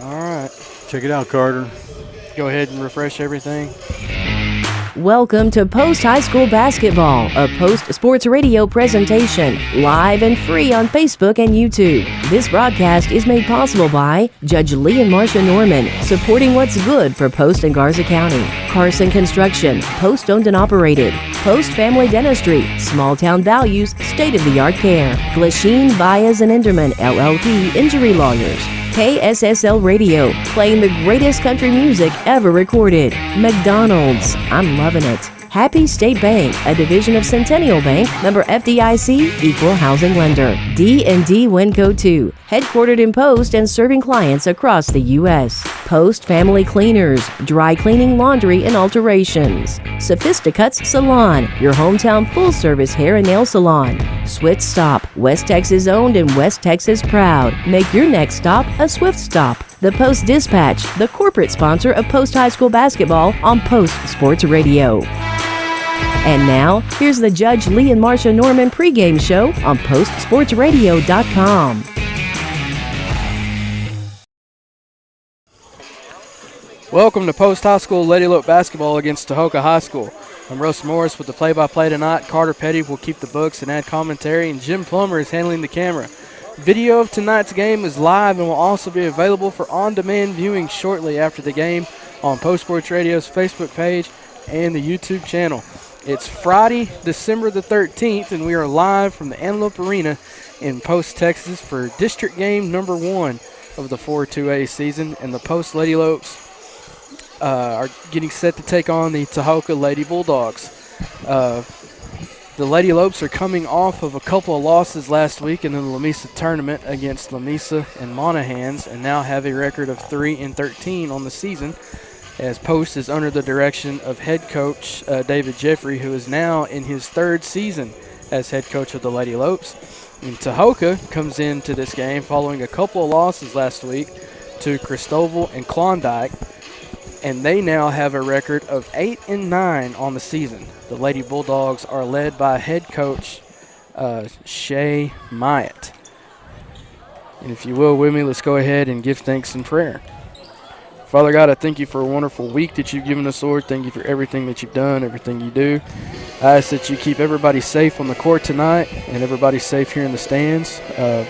All right. Check it out, Carter. Go ahead and refresh everything. Welcome to Post High School Basketball, a Post Sports Radio presentation, live and free on Facebook and YouTube. This broadcast is made possible by Judge Lee and Marcia Norman, supporting what's good for Post and Garza County. Carson Construction, Post owned and operated. Post Family Dentistry, small town values, state-of-the-art care. Glasheen, Baez and Enderman, LLP, injury lawyers. KSSL Radio, playing the greatest country music ever recorded. McDonald's, I'm loving it. Happy State Bank, a division of Centennial Bank, member FDIC, equal housing lender. D&D Winco 2, headquartered in Post and serving clients across the U.S. Post Family Cleaners, dry cleaning, laundry, and alterations. Sophisticuts Salon, your hometown full-service hair and nail salon. Swift Stop, West Texas owned and West Texas proud. Make your next stop a Swift Stop. The Post Dispatch, the corporate sponsor of Post High School Basketball on Post Sports Radio. And now, here's the Judge Lee and Marcia Norman pregame show on PostSportsRadio.com. Welcome to Post High School Lady Lope basketball against Tahoka High School. I'm Russ Morris with the play-by-play tonight. Carter Petty will keep the books and add commentary, and Jim Plummer is handling the camera. Video of tonight's game is live and will also be available for on-demand viewing shortly after the game on Post Sports Radio's Facebook page and the YouTube channel. It's Friday, December the 13th, and we are live from the Antelope Arena in Post, Texas for district game number 1 of the 4-2A season, and the Post Lady Lopes are getting set to take on the Tahoka Lady Bulldogs. The Lady Lopes are coming off of a couple of losses last week in the Lamesa tournament against Lamesa and Monahans, and now have a record of 3-13 on the season, as Post is under the direction of head coach David Jeffrey, who is now in his third season as head coach of the Lady Lopes. And Tahoka comes into this game following a couple of losses last week to Cristobal and Klondike, and they now have a record of 8-9 on the season. The Lady Bulldogs are led by head coach Shay Myatt. And if you will with me, let's go ahead and give thanks in prayer. Father God, I thank you for a wonderful week that you've given us, Lord. Thank you for everything that you've done, everything you do. I ask that you keep everybody safe on the court tonight and everybody safe here in the stands.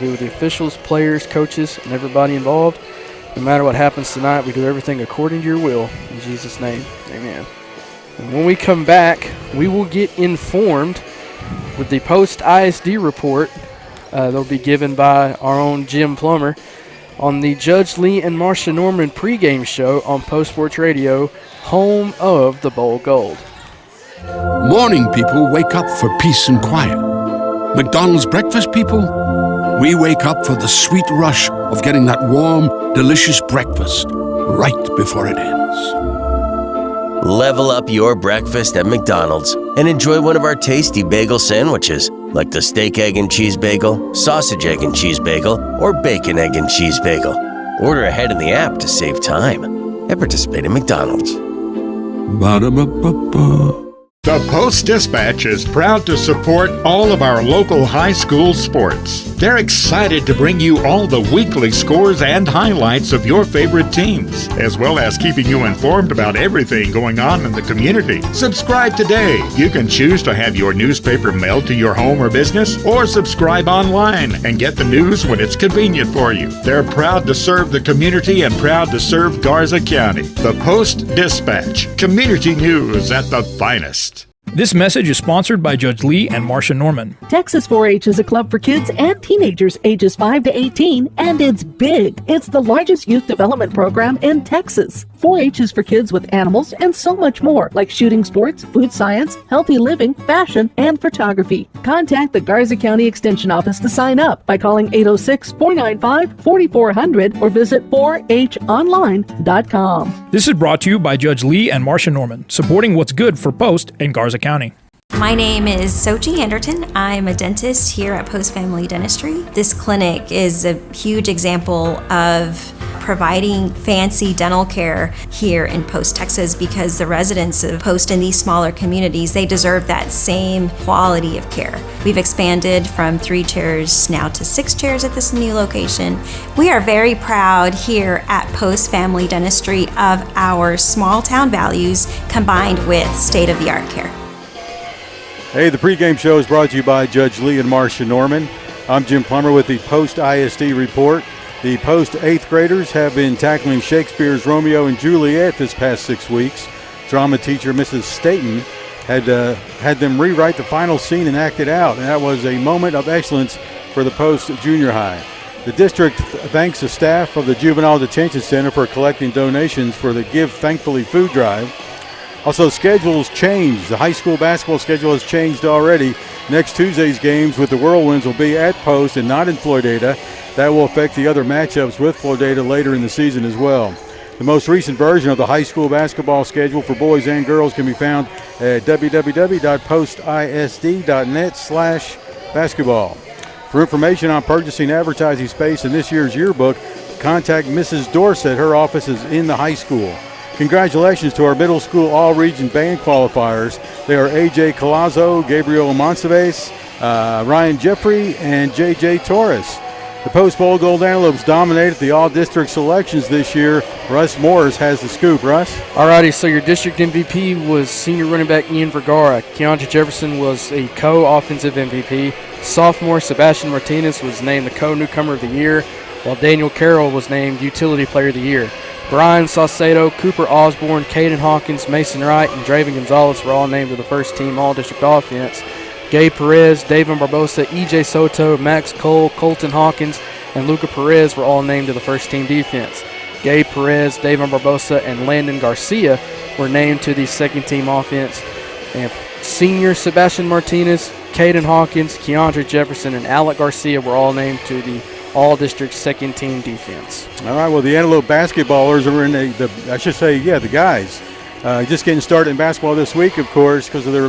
Be with the officials, players, coaches, and everybody involved. No matter what happens tonight, we do everything according to your will. In Jesus' name, amen. And when we come back, we will get informed with the Post ISD report that'll be given by our own Jim Plummer on the Judge Lee and Marcia Norman pregame show on Post Sports Radio, home of the Bowl Gold. Morning people wake up for peace and quiet. McDonald's breakfast people, we wake up for the sweet rush of getting that warm, delicious breakfast right before it ends. Level up your breakfast at McDonald's and enjoy one of our tasty bagel sandwiches, like the steak, egg, and cheese bagel, sausage, egg, and cheese bagel, or bacon, egg, and cheese bagel. Order ahead in the app to save time and participate in McDonald's. Ba-da-ba-ba-ba. The Post-Dispatch is proud to support all of our local high school sports. They're excited to bring you all the weekly scores and highlights of your favorite teams, as well as keeping you informed about everything going on in the community. Subscribe today. You can choose to have your newspaper mailed to your home or business, or subscribe online and get the news when it's convenient for you. They're proud to serve the community and proud to serve Garza County. The Post-Dispatch, community news at the finest. This message is sponsored by Judge Lee and Marcia Norman. Texas 4-H is a club for kids and teenagers ages 5 to 18, and it's big. It's the largest youth development program in Texas. 4-H is for kids with animals and so much more, like shooting sports, food science, healthy living, fashion, and photography. Contact the Garza County Extension Office to sign up by calling 806-495-4400 or visit 4honline.com. This is brought to you by Judge Lee and Marcia Norman, supporting what's good for Post and Garza County. My name is Sochi Anderton. I'm a dentist here at Post Family Dentistry. This clinic is a huge example of providing fancy dental care here in Post, Texas, because the residents of Post in these smaller communities, they deserve that same quality of care. We've expanded from 3 chairs now to 6 chairs at this new location. We are very proud here at Post Family Dentistry of our small town values combined with state-of-the-art care. Hey, the pregame show is brought to you by Judge Lee and Marcia Norman. I'm Jim Plummer with the Post ISD report. The Post 8th graders have been tackling Shakespeare's Romeo and Juliet this past 6 weeks. Drama teacher Mrs. Staten had them rewrite the final scene and act it out, and that was a moment of excellence for the Post Junior High. The district thanks the staff of the Juvenile Detention Center for collecting donations for the Give Thankfully food drive. Also, schedules changed. The high school basketball schedule has changed already. Next Tuesday's games with the Whirlwinds will be at Post and not in Floydada. That will affect the other matchups with Floydada later in the season as well. The most recent version of the high school basketball schedule for boys and girls can be found at www.postisd.net/basketball. For information on purchasing advertising space in this year's yearbook, contact Mrs. Dorsett. Her office is in the high school. Congratulations to our middle school all-region band qualifiers. They are A.J. Colazzo, Gabriel Monsaves, Ryan Jeffrey, and J.J. Torres. The Post Bowl Gold Antelopes dominated the all-district selections this year. Russ Morris has the scoop. Russ? Alrighty, so your district MVP was senior running back Ian Vergara. Keandre Jefferson was a co-offensive MVP. Sophomore Sebastian Martinez was named the co-newcomer of the year, while Daniel Carroll was named Utility Player of the Year. Brian Saucedo, Cooper Osborne, Caden Hawkins, Mason Wright, and Draven Gonzalez were all named to the first-team All-District Offense. Gabe Perez, David Barbosa, E.J. Soto, Max Cole, Colton Hawkins, and Luca Perez were all named to the first-team defense. Gabe Perez, David Barbosa, and Landon Garcia were named to the second-team offense. And senior Sebastian Martinez, Caden Hawkins, Keandre Jefferson, and Alec Garcia were all named to the all-district second-team defense. All right, well, the Antelope basketballers are in the guys. Just getting started in basketball this week, of course, because of their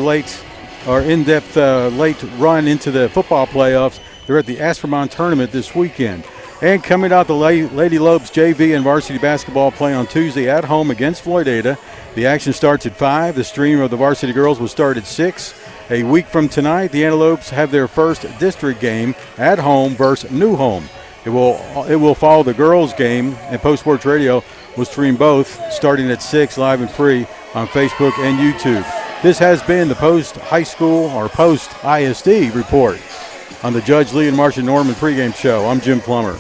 in-depth late run into the football playoffs. They're at the Aspermont tournament this weekend. And coming out, the Lady Lopes JV and varsity basketball play on Tuesday at home against Floydada. The action starts at 5. The stream of the varsity girls will start at 6. A week from tonight, the Antelopes have their first district game at home versus New Home. It will follow the girls' game, and Post Sports Radio will stream both starting at 6 live and free on Facebook and YouTube. This has been the Post High School or Post ISD report on the Judge Lee and Marcia Norman pregame show. I'm Jim Plummer.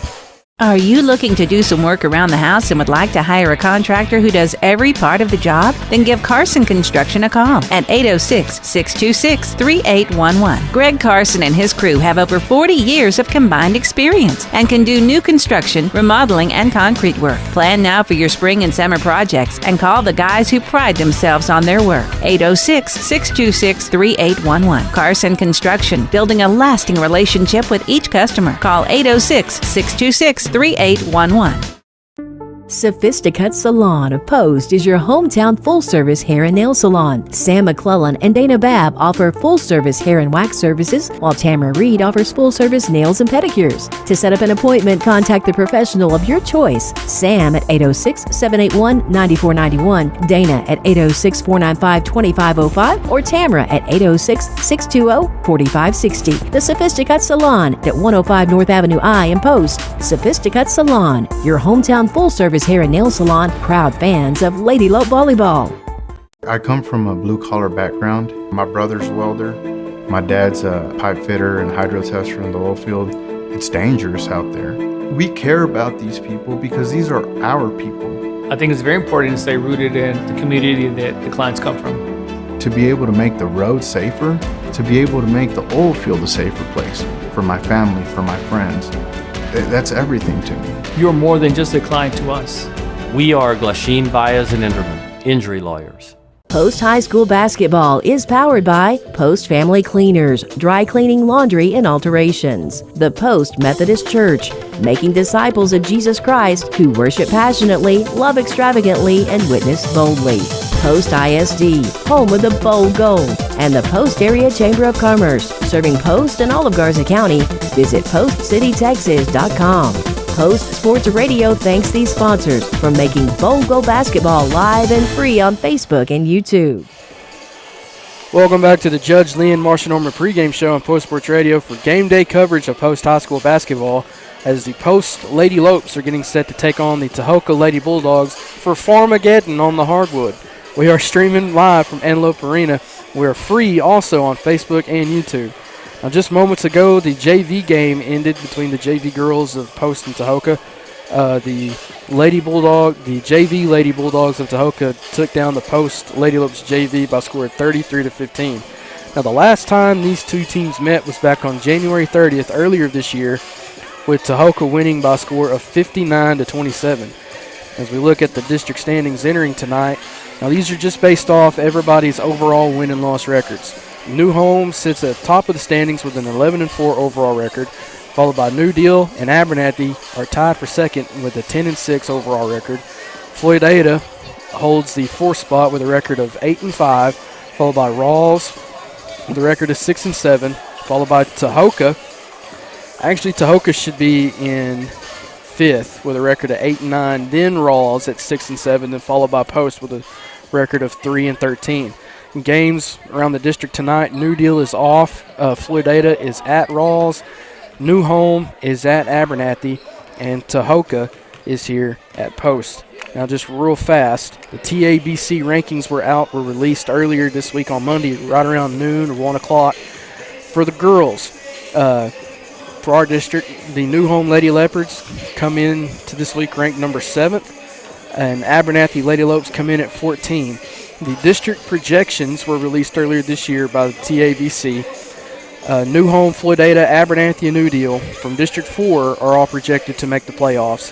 Are you looking to do some work around the house and would like to hire a contractor who does every part of the job? Then give Carson Construction a call at 806-626-3811. Greg Carson and his crew have over 40 years of combined experience and can do new construction, remodeling, and concrete work. Plan now for your spring and summer projects and call the guys who pride themselves on their work. 806-626-3811. Carson Construction, building a lasting relationship with each customer. Call 806-626-3811. Sophisticut Salon of Post is your hometown full-service hair and nail salon. Sam McClellan and Dana Babb offer full-service hair and wax services, while Tamara Reed offers full-service nails and pedicures. To set up an appointment, contact the professional of your choice. Sam at 806-781-9491, Dana at 806-495-2505, or Tamara at 806-620-4560. The Sophisticut Salon at 105 North Avenue I in Post. Sophisticut Salon, your hometown full-service hair and nail salon, proud fans of Lady Lope Volleyball. I come from a blue-collar background. My brother's a welder. My dad's a pipe fitter and hydro tester in the oil field. It's dangerous out there. We care about these people because these are our people. I think it's very important to stay rooted in the community that the clients come from. To be able to make the road safer, to be able to make the oil field a safer place for my family, for my friends. That's everything to me. You're more than just a client to us. We are Glasheen, Baez, and Inderman, injury lawyers. Post High School Basketball is powered by Post Family Cleaners, dry cleaning, laundry, and alterations. The Post Methodist Church, making disciples of Jesus Christ who worship passionately, love extravagantly, and witness boldly. Post ISD, home of the bold gold, and the Post Area Chamber of Commerce, serving Post and all of Garza County. Visit postcitytexas.com. Post Sports Radio thanks these sponsors for making Bowl Go Basketball live and free on Facebook and YouTube. Welcome back to the Judge Lee and Marcia Norman pregame show on Post Sports Radio for game day coverage of Post High School basketball as the Post Lady Lopes are getting set to take on the Tahoka Lady Bulldogs for Farmageddon on the hardwood. We are streaming live from Antelope Arena. We are free also on Facebook and YouTube. Now, just moments ago, the JV game ended between the JV girls of Post and Tahoka. The JV Lady Bulldogs of Tahoka took down the Post Lady Lopes JV by score of 33-15. Now, the last time these two teams met was back on January 30th earlier this year, with Tahoka winning by a score of 59-27. As we look at the district standings entering tonight, now these are just based off everybody's overall win and loss records. New Home sits at the top of the standings with an 11-4 overall record, followed by New Deal and Abernathy are tied for second with a 10-6 overall record. Floydada holds the fourth spot with a record of 8-5, followed by Rawls with a record of 6-7, followed by Tahoka. Actually, Tahoka should be in fifth with a record of 8-9, then Rawls at 6-7, then followed by Post with a record of 3-13. In games around the district tonight, New Deal is off. Floydada is at Rawls. New Home is at Abernathy, and Tahoka is here at Post. Now, just real fast, the TABC rankings were released earlier this week on Monday, right around noon or 1 o'clock. For the girls, for our district, the New Home Lady Leopards come in to this week ranked number 7th, and Abernathy Lady Lopes come in at 14. The district projections were released earlier this year by the TABC. New Home, Floydada, Abernathy, and New Deal from District 4 are all projected to make the playoffs.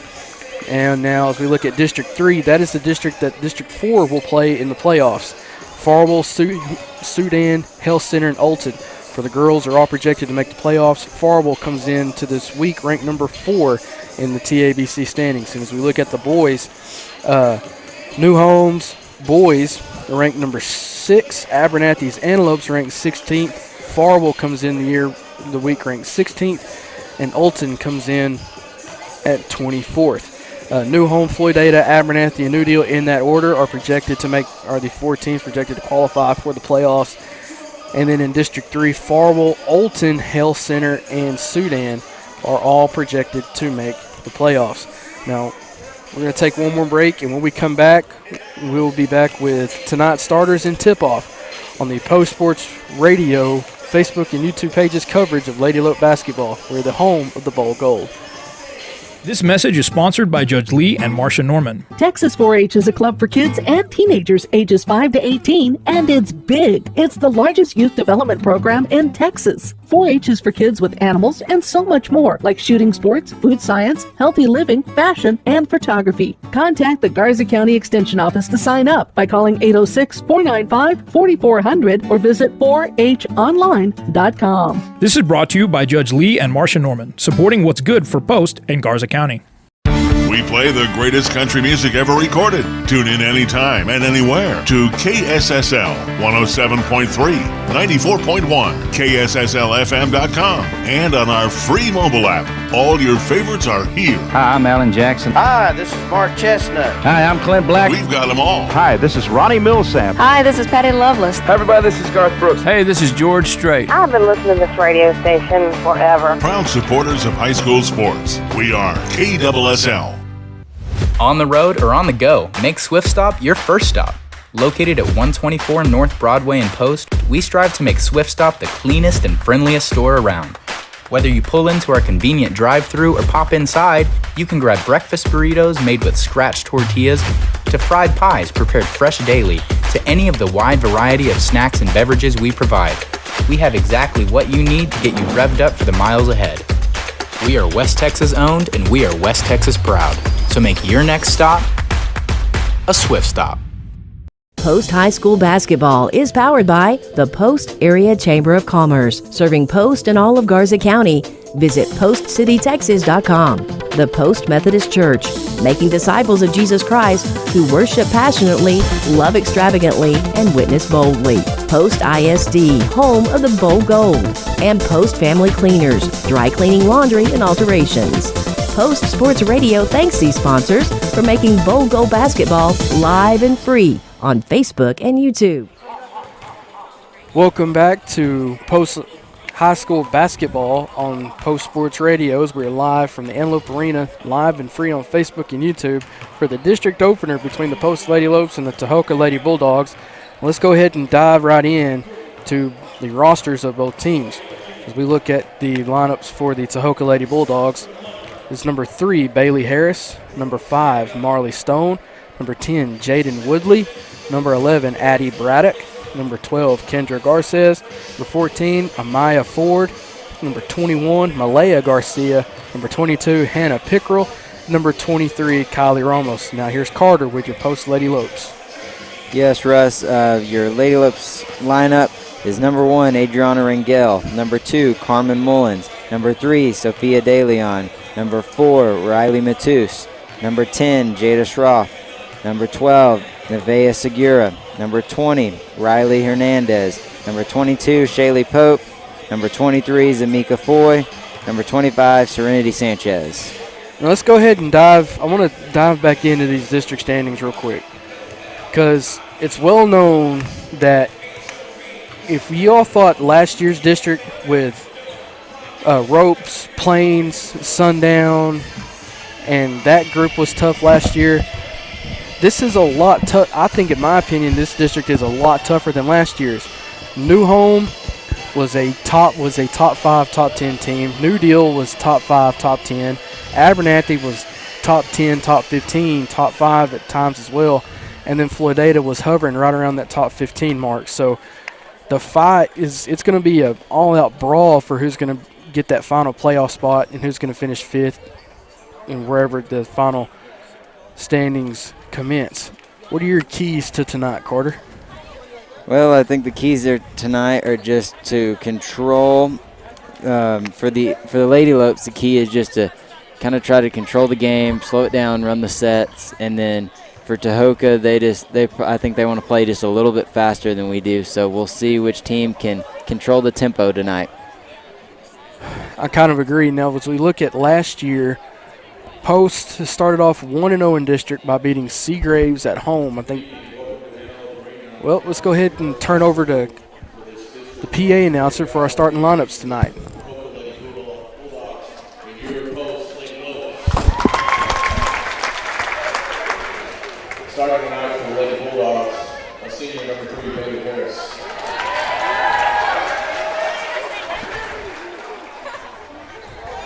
And now as we look at District 3, that is the district that District 4 will play in the playoffs. Farwell, Sudan, Health Center, and Olton for the girls are all projected to make the playoffs. Farwell comes in to this week ranked number 4 in the TABC standings. And as we look at the boys, New Home's boys are ranked number 6. Abernathy's Antelopes ranked 16th. Farwell comes in the week ranked 16th, and Olton comes in at 24th. New Home, Floydada, Abernathy, and New Deal in that order are the 4 teams projected to qualify for the playoffs. And then in District 3, Farwell, Olton, Health Center, and Sudan are all projected to make the playoffs. Now, we're going to take one more break, and when we come back, we'll be back with tonight's starters and tip-off on the Post Sports Radio Facebook and YouTube pages coverage of Lady Lope basketball. We're the home of the Bowl Gold. This message is sponsored by Judge Lee and Marcia Norman. Texas 4-H is a club for kids and teenagers ages 5 to 18, and it's big. It's the largest youth development program in Texas. 4-H is for kids with animals and so much more, like shooting sports, food science, healthy living, fashion, and photography. Contact the Garza County Extension Office to sign up by calling 806-495-4400 or visit 4honline.com. This is brought to you by Judge Lee and Marcia Norman, supporting what's good for Post and Garza County. We play the greatest country music ever recorded. Tune in anytime and anywhere to KSSL 107.3, 94.1, KSSLFM.com, and on our free mobile app. All your favorites are here. Hi, I'm Alan Jackson. Hi, this is Mark Chestnut. Hi, I'm Clint Black. We've got them all. Hi, this is Ronnie Millsap. Hi, this is Patty Loveless. Hi, everybody, this is Garth Brooks. Hey, this is George Strait. I've been listening to this radio station forever. Proud supporters of high school sports. We are KSSL. On the road or on the go, make Swift Stop your first stop. Located at 124 North Broadway in Post, we strive to make Swift Stop the cleanest and friendliest store around. Whether you pull into our convenient drive-thru or pop inside, you can grab breakfast burritos made with scratched tortillas to fried pies prepared fresh daily to any of the wide variety of snacks and beverages we provide. We have exactly what you need to get you revved up for the miles ahead. We are West Texas owned and we are West Texas proud. So make your next stop a Swift Stop. Post High School basketball is powered by the Post Area Chamber of Commerce, serving Post and all of Garza County. Visit postcitytexas.com. The Post Methodist Church, making disciples of Jesus Christ who worship passionately, love extravagantly, and witness boldly. Post ISD, home of the Bowl Gold. And Post Family Cleaners, dry cleaning, laundry, and alterations. Post Sports Radio thanks these sponsors for making Bowl Go Basketball live and free on Facebook and YouTube. Welcome back to Post High School Basketball on Post Sports Radios. We're live from the Antelope Arena, live and free on Facebook and YouTube for the district opener between the Post Lady Lopes and the Tahoka Lady Bulldogs. Let's go ahead and dive right in to the rosters of both teams. As we look at the lineups for the Tahoka Lady Bulldogs, is number 3, Bailey Harris, number 5, Marley Stone, number 10, Jaden Woodley, number 11, Addie Braddock, number 12, Kendra Garces, number 14, Amaya Ford, number 21, Malaya Garcia, number 22, Hannah Pickrell, number 23, Kylie Ramos. Now here's Carter with your Post Lady Lopes. Yes, Russ, your Lady Lopes lineup is number 1, Adriana Rangel, number 2, Carmen Mullins, number 3, Sophia De Leon, number 4, Riley Matus, number 10, Jada Schroff, number 12, Nevaeh Segura, number 20, Riley Hernandez, number 22, Shaylee Pope, number 23, Zamika Foy, number 25, Serenity Sanchez. Now let's go ahead and dive. I want to dive back into these district standings real quick, because it's well known that if you all thought last year's district with Ropes, Plains, Sundown, and that group was tough last year, this is a lot tough. I think, in my opinion, this district is a lot tougher than last year's. New Home was a top 5, top 10 team. New Deal was top 5, top 10. Abernathy was top 10, top 15, top 5 at times as well. And then Floydada was hovering right around that top 15 mark. So the fight it's going to be an all-out brawl for who's going to get that final playoff spot and who's going to finish 5th and wherever the final standings commence. What are your keys to tonight, Carter? Well, I think the keys there tonight are just to control. For the Lady Lopes, the key is just to kind of try to control the game, slow it down, run the sets, and then for Tahoka, I think they want to play just a little bit faster than we do. So we'll see which team can control the tempo tonight. I kind of agree. Now, as we look at last year, Post started off 1-0 in district by beating Seagraves at home. I think. Well, let's go ahead and turn over to the PA announcer for our starting lineups tonight. Starting tonight for the Lady Bulldogs, a senior number 3, Bailey Harris.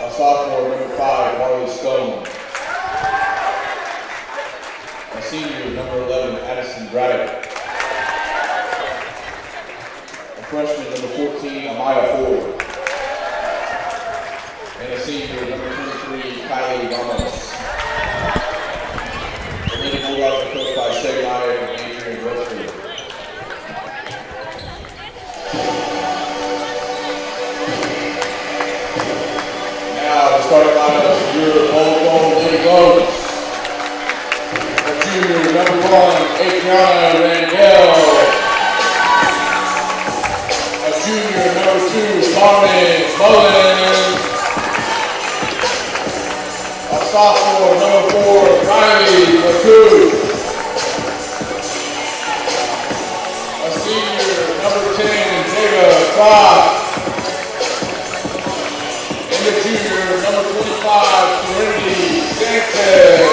A sophomore number 5, Marley Stone. A senior number 11, Addison Braddock. A freshman number 14, Amaya Ford. And a senior number 23, Kylie Ramos. The Lady Bulldogs are coached by Shay Meyer and Adrian Grossfield. Now the starting lineup of your Bowl Lady Lopes. The junior number 1, Adriana Rangel. A junior number 2, Carmen Mullins. A sophomore number 4, Riley Matus. A senior number 10, Jada Schroff. And the junior number 25, Serenity Sanchez.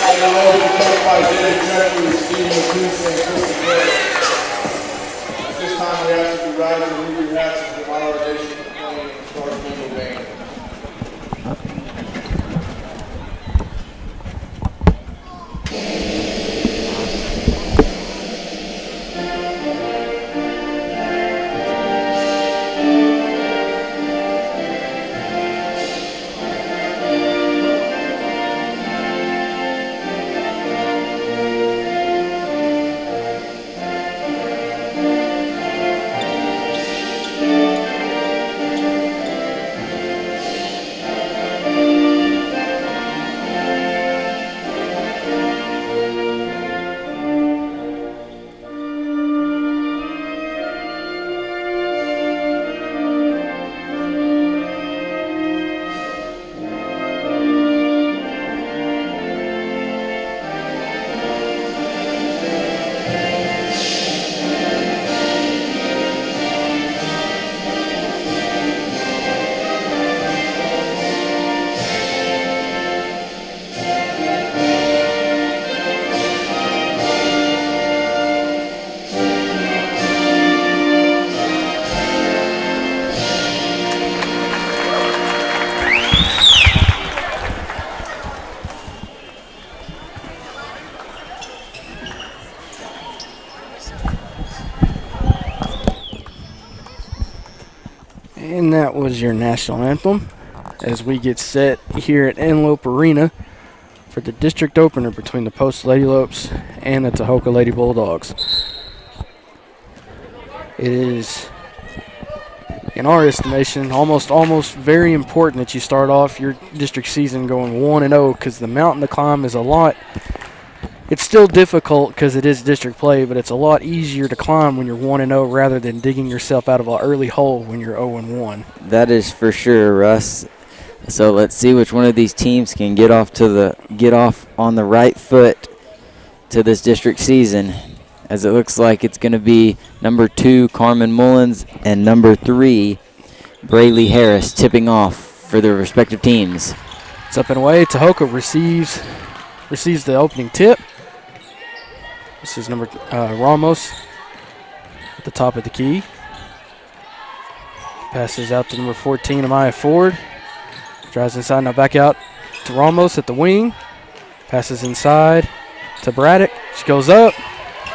And the Lopes are coached by David Jeffries, Steve Matus, and Kristen Gray. At this time, we ask that you rise and remove your hats and give our nation playing the Star Spangled Banner. was your national anthem as we get set here at Antelope Arena for the district opener between the Post Lady Lopes and the Tahoka Lady Bulldogs. It is, in our estimation, almost very important that you start off your district season going 1-0 because the mountain to climb is a lot. It's still difficult because it is district play, but it's a lot easier to climb when you're 1-0 rather than digging yourself out of an early hole when you're 0-1. That is for sure, Russ. So let's see which one of these teams can get off on the right foot to this district season, as it looks like it's going to be number 2 Carmen Mullins and number 3 Braylee Harris tipping off for their respective teams. It's up and away. Tahoka receives the opening tip. This is number Ramos at the top of the key. Passes out to number 14, Amaya Ford. Drives inside, now back out to Ramos at the wing. Passes inside to Braddock. She goes up.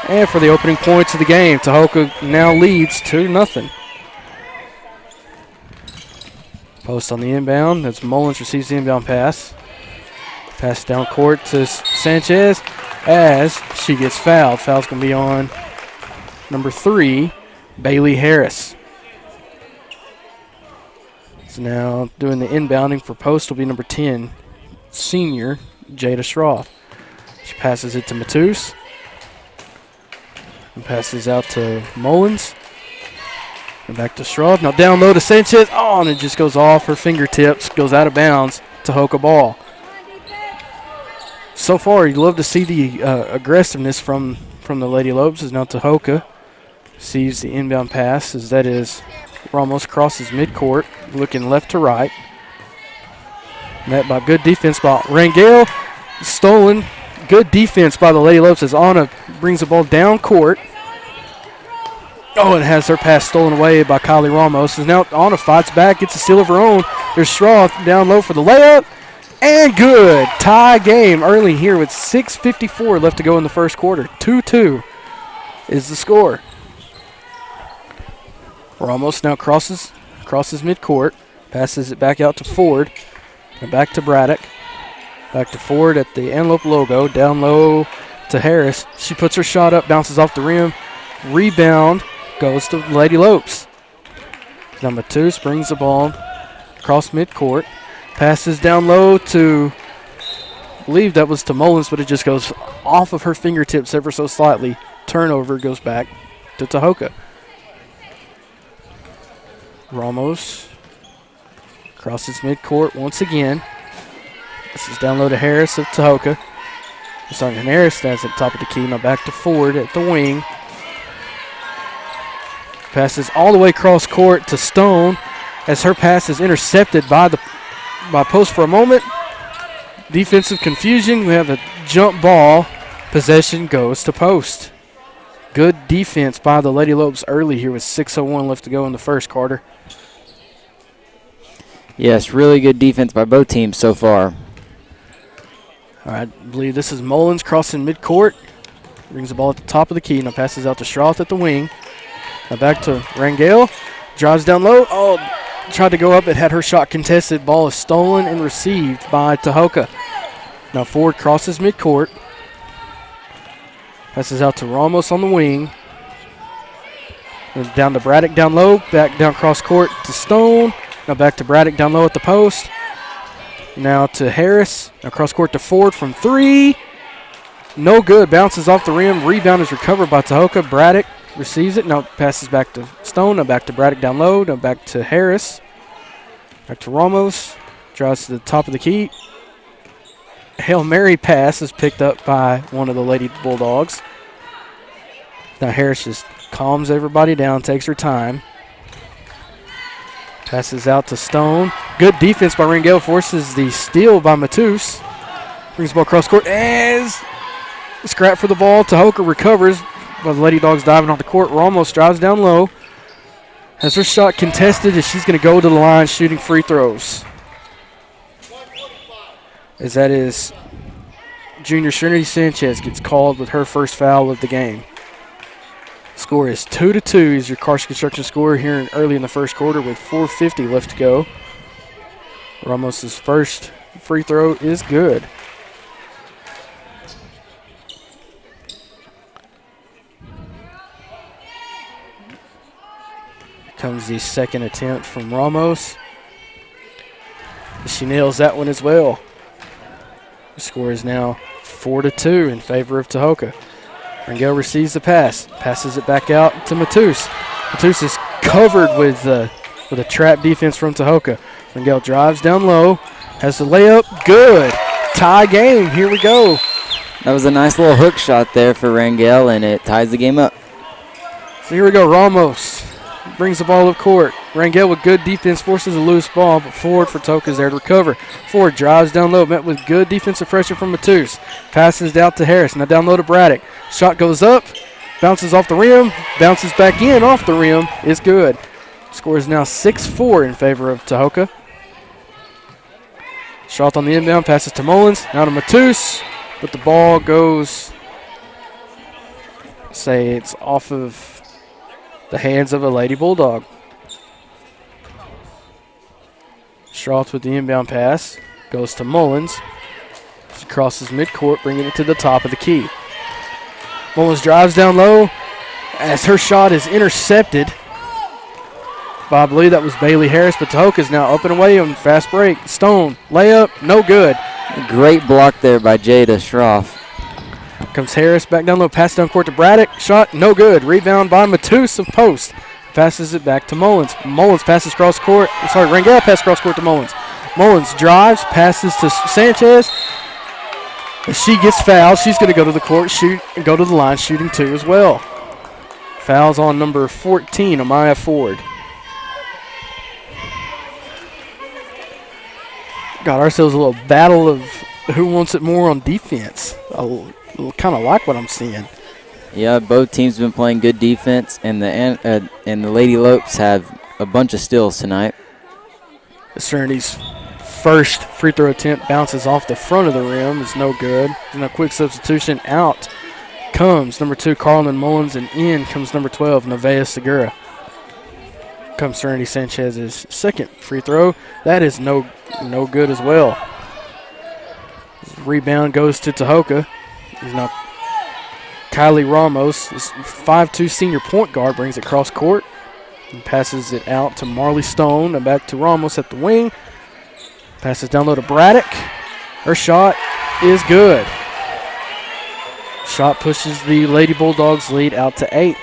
And for the opening points of the game, Tahoka now leads 2-0. Post on the inbound as Mullins receives the inbound pass. Pass down court to Sanchez as she gets fouled. Foul's going to be on number 3, Bailey Harris. So now doing the inbounding for Post will be number 10, senior Jada Schroff. She passes it to Matus. And passes out to Mullins. And back to Schroff. Now down low to Sanchez. Oh, and it just goes off her fingertips. Goes out of bounds. Tahoka ball. So far, you'd love to see the aggressiveness from the Lady Lopes. As now Tahoka sees the inbound pass, as that is Ramos crosses midcourt, looking left to right. Met by good defense by Rangel. Stolen. Good defense by the Lady Lopes as Anna brings the ball down court. Oh, and has her pass stolen away by Kylie Ramos. And now Anna fights back, gets a steal of her own. There's Schroff down low for the layup. And good. Tie game early here with 6:54 left to go in the first quarter. 2-2 is the score. Ramos now crosses midcourt. Passes it back out to Ford. And back to Braddock. Back to Ford at the Antelope logo. Down low to Harris. She puts her shot up, bounces off the rim. Rebound goes to Lady Lopes. Number 2 springs the ball across midcourt. Passes down low to, I believe that was to Mullins, but it just goes off of her fingertips ever so slightly. Turnover goes back to Tahoka. Ramos crosses midcourt once again. This is down low to Harris of Tahoka. And Harris stands at the top of the key. Now back to Ford at the wing. Passes all the way across court to Stone as her pass is intercepted by Post for a moment. Defensive confusion. We have a jump ball. Possession goes to Post. Good defense by the Lady Lopes early here with 6:01 left to go in the first quarter. Yes, really good defense by both teams so far. All right, I believe this is Mullins crossing midcourt. Brings the ball at the top of the key. Now passes out to Schroth at the wing. Now back to Rangel. Drives down low. Oh, tried to go up. It had her shot contested. Ball is stolen and received by Tahoka. Now Ford crosses midcourt. Passes out to Ramos on the wing. And down to Braddock down low. Back down cross court to Stone. Now back to Braddock down low at the post. Now to Harris. Now cross court to Ford from 3. No good. Bounces off the rim. Rebound is recovered by Tahoka. Braddock receives it. Now passes back to Stone. Now back to Braddock down low. Now back to Harris. Back to Ramos. Drives to the top of the key. Hail Mary pass is picked up by one of the Lady Bulldogs. Now Harris just calms everybody down, takes her time. Passes out to Stone. Good defense by Rangel. Forces the steal by Matus. Brings the ball across court. As scrap for the ball. Tahoka recovers while the Lady Dogs diving off the court. Ramos drives down low. Has her shot contested as she's going to go to the line shooting free throws. As that is junior Trinity Sanchez gets called with her first foul of the game. Score is 2-2. Is your Carson Construction score here early in the first quarter with 4:50 left to go. Ramos's first free throw is good. Here comes the second attempt from Ramos. She nails that one as well. The score is now 4-2 in favor of Tahoka. Rangel receives the pass, passes it back out to Matus. Matus is covered with a trap defense from Tahoka. Rangel drives down low, has the layup, good. Tie game, here we go. That was a nice little hook shot there for Rangel, and it ties the game up. So here we go, Ramos brings the ball up court. Rangel with good defense forces a loose ball, but Ford for Tahoka is there to recover. Ford drives down low, met with good defensive pressure from Matus. Passes out to Harris, now down low to Braddock. Shot goes up, bounces off the rim, bounces back in off the rim, is good. Score is now 6-4 in favor of Tahoka. Shot on the inbound, passes to Mullins, now to Matus, but the ball goes, say it's off of the hands of a Lady Bulldog. Schroth with the inbound pass, goes to Mullins. She crosses midcourt, bringing it to the top of the key. Mullins drives down low as her shot is intercepted by, I believe that was Bailey Harris, but Tahoka is now up and away on fast break. Stone, layup, no good. Great block there by Jada Schroff. Comes Harris back down low, pass down court to Braddock. Shot, no good. Rebound by Matus of post. Passes it back to Mullins. Mullins passes cross court. Rangel passes cross court to Mullins. Mullins drives, passes to Sanchez. She gets fouled. She's going to go to the court, go to the line, shooting two as well. Fouls on number 14, Amaya Ford. Got ourselves a little battle of who wants it more on defense. I kind of like what I'm seeing. Yeah, both teams have been playing good defense, and the Lady Lopes have a bunch of steals tonight. Sereny's first free throw attempt bounces off the front of the rim. It's no good. And a quick substitution. Out comes number 2, Carlin Mullins, and in comes number 12, Nevaeh Segura. Comes Serenity Sanchez's second free throw. That is no good as well. Rebound goes to Tahoka. He's now Kylie Ramos, this 5'2" senior point guard, brings it cross court and passes it out to Marley Stone and back to Ramos at the wing. Passes down low to Braddock. Her shot is good. Shot pushes the Lady Bulldogs lead out to 8.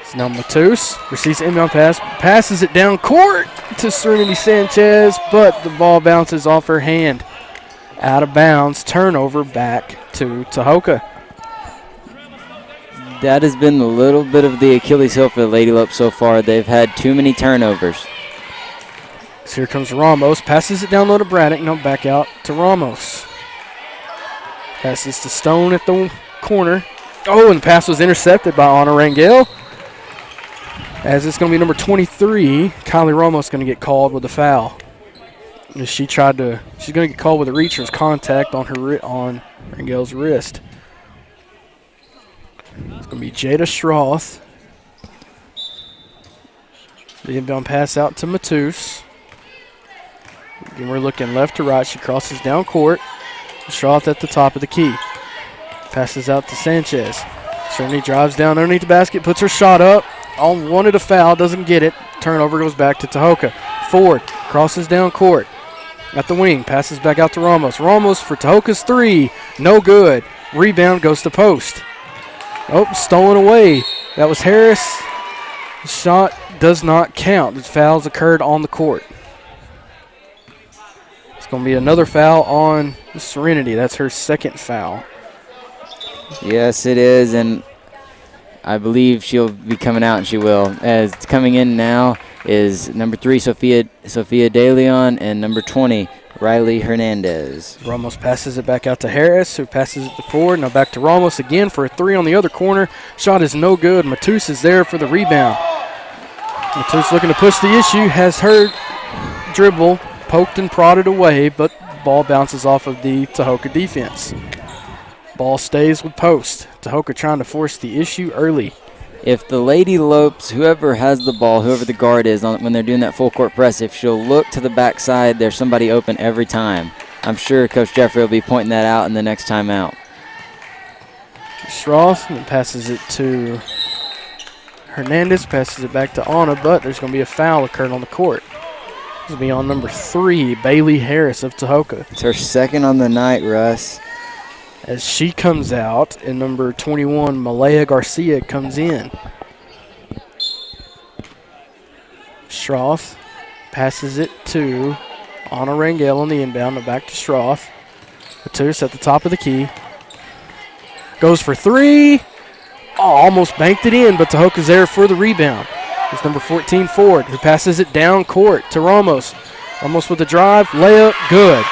So now Matus receives the inbound pass, passes it down court to Serenity Sanchez, but the ball bounces off her hand. Out of bounds, turnover back to Tahoka. That has been a little bit of the Achilles heel for the Lady Lopes so far. They've had too many turnovers. So here comes Ramos, passes it down low to Braddock, now back out to Ramos. Passes to Stone at the corner. Oh, and the pass was intercepted by Anna Rangel. As it's going to be number 23, Kylie Ramos going to get called with a foul. She's going to get called with a reacher's contact on Rangel's wrist. It's going to be Jada Schroth. The inbound pass out to Matus. Again, we're looking left to right. She crosses down court. Schroth at the top of the key. Passes out to Sanchez. Serenity drives down underneath the basket, puts her shot up. Wanted a foul, doesn't get it. Turnover goes back to Tahoka. Ford crosses down court. At the wing, passes back out to Ramos. Ramos for Tahoka's three. No good. Rebound goes to post. Oh, stolen away. That was Harris. The shot does not count. The fouls occurred on the court. It's going to be another foul on Serenity. That's her second foul. Yes, it is, and I believe she'll be coming out, and she will. As coming in now is number 3, Sophia De Leon, and number 20, Riley Hernandez. Ramos passes it back out to Harris, who passes it to Ford. Now back to Ramos again for a three on the other corner. Shot is no good. Matus is there for the rebound. Matus looking to push the issue, has her dribble poked and prodded away, but ball bounces off of the Tahoka defense. Ball stays with post. Tahoka trying to force the issue early. If the Lady Lopes, whoever has the ball, whoever the guard is, when they're doing that full court press, if she'll look to the backside, there's somebody open every time. I'm sure Coach Jeffrey will be pointing that out in the next time out. Strauss and passes it to Hernandez, passes it back to Anna, but there's going to be a foul occurred on the court. This will be on number 3, Bailey Harris of Tahoka. It's her second on the night, Russ. As she comes out, and number 21, Malaya Garcia, comes in. Strauss passes it to Anna Rangel on the inbound, and back to Strauss. Matus at the top of the key. Goes for 3. Oh, almost banked it in, but Tahoka's there for the rebound. It's number 14, Ford, who passes it down court to Ramos. Ramos with the drive, layup, good.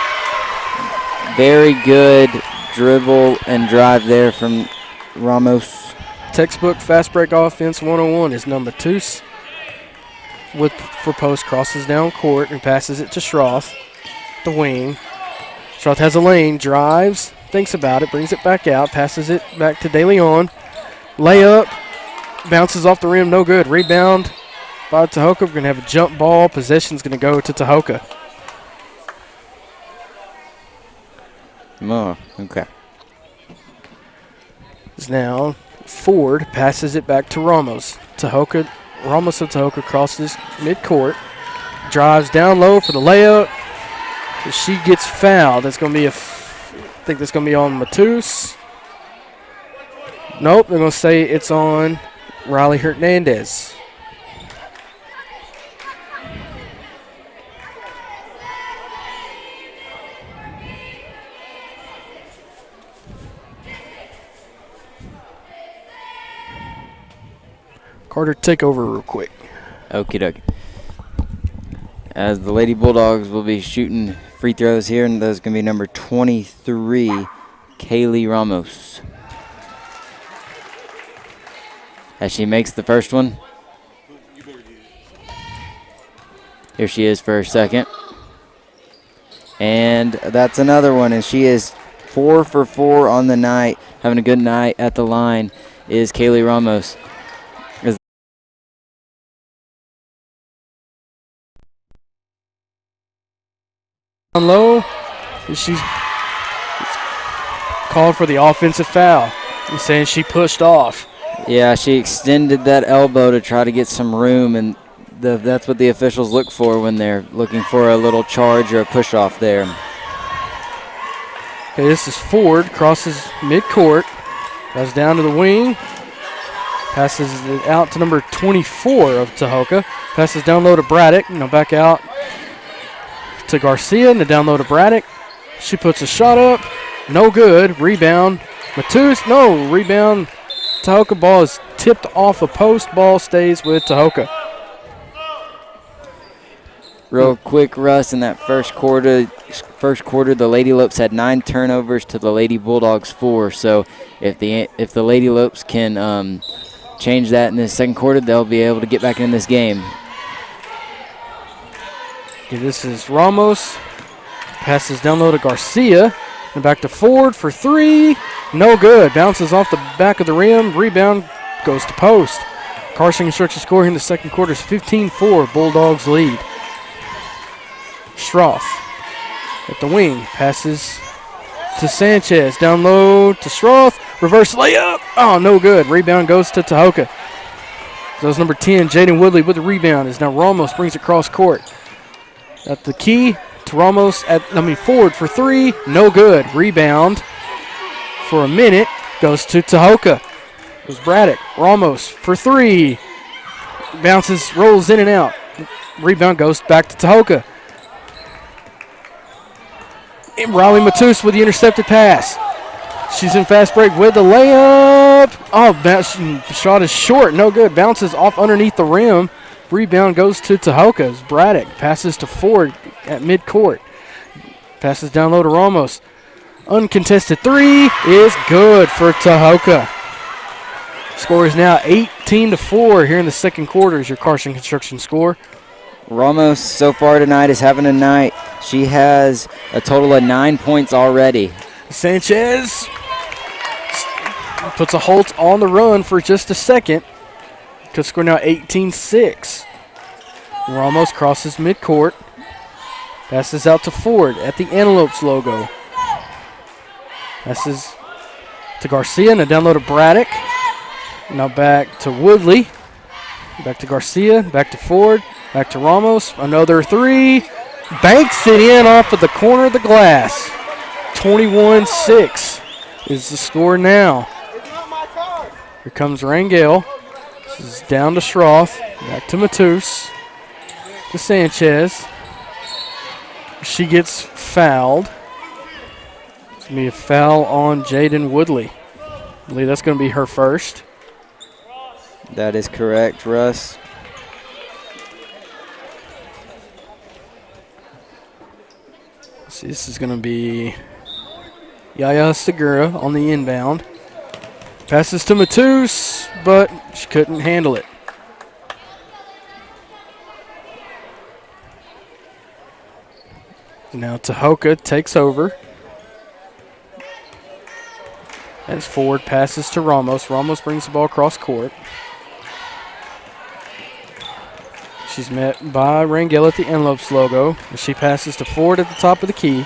Very good dribble and drive there from Ramos. Textbook fast break offense 101 is number 2 for post, crosses down court and passes it to Schroth, the wing. Schroth has a lane, drives, thinks about it, brings it back out, passes it back to De Leon. Layup, bounces off the rim, no good. Rebound by Tahoka. We're going to have a jump ball. Possession's going to go to Tahoka. Oh, okay. Now Ford passes it back to Ramos. Ramos of Tahoka crosses midcourt, drives down low for the layup. She gets fouled. That's going to be I think that's going to be on Matus. Nope, they're going to say it's on Riley Hernandez. Carter, take over real quick. Okie dokie. As the Lady Bulldogs will be shooting free throws here, and those are going to be number 23, Kaylee Ramos. As she makes the first one. Here she is for her second. And that's another one, and she is 4 for 4 on the night. Having a good night at the line is Kaylee Ramos. Down low, she's called for the offensive foul. He's saying she pushed off. Yeah, she extended that elbow to try to get some room, and that's what the officials look for when they're looking for a little charge or a push off there. Okay, this is Ford, crosses midcourt, goes down to the wing, passes it out to number 24 of Tahoka, passes down low to Braddock, back out to Garcia, and down low to Braddock. She puts a shot up, no good. Rebound, Matus, no, rebound. Tahoka ball is tipped off a post, ball stays with Tahoka. Real quick, Russ, in that first quarter, the Lady Lopes had 9 turnovers to the Lady Bulldogs 4. So if the Lady Lopes can change that in the second quarter, they'll be able to get back in this game. Okay, this is Ramos. Passes down low to Garcia. And back to Ford for 3. No good. Bounces off the back of the rim. Rebound goes to post. Carson Construction score here in the second quarter is 15-4. Bulldogs lead. Schroth at the wing. Passes to Sanchez. Down low to Schroth. Reverse layup. Oh, no good. Rebound goes to Tahoka. So it's number 10, Jaden Woodley with the rebound. As now Ramos brings it cross court. At the key to Ramos Ford for 3. No good. Rebound for a minute goes to Tahoka. It was Braddock. Ramos for 3. Bounces, rolls in and out. Rebound goes back to Tahoka. And Riley Matus with the intercepted pass. She's in fast break with the layup. Oh, that shot is short. No good. Bounces off underneath the rim. Rebound goes to Tahoka as Braddock passes to Ford at midcourt. Passes down low to Ramos. Uncontested 3 is good for Tahoka. Score is now 18-4 here in the second quarter is your Carson Construction score. Ramos so far tonight is having a night. She has a total of 9 points already. Sanchez puts a halt on the run for just a second. Tahoka score now 18-6. Ramos crosses midcourt. Passes out to Ford at the Antelopes logo. Passes to Garcia and a down low to Braddock. Now back to Woodley. Back to Garcia. Back to Ford. Back to Ramos. Another three. Banks it in off of the corner of the glass. 21-6 is the score now. Here comes Rangel. This is down to Schroth. Back to Matus. To Sanchez. She gets fouled. It's going to be a foul on Jaden Woodley. I believe that's going to be her first. That is correct, Russ. See, this is going to be Yaya Segura on the inbound. Passes to Matus, but she couldn't handle it. Now Tahoka takes over. As Ford passes to Ramos. Ramos brings the ball across court. She's met by Rangel at the Antelopes logo. As she passes to Ford at the top of the key.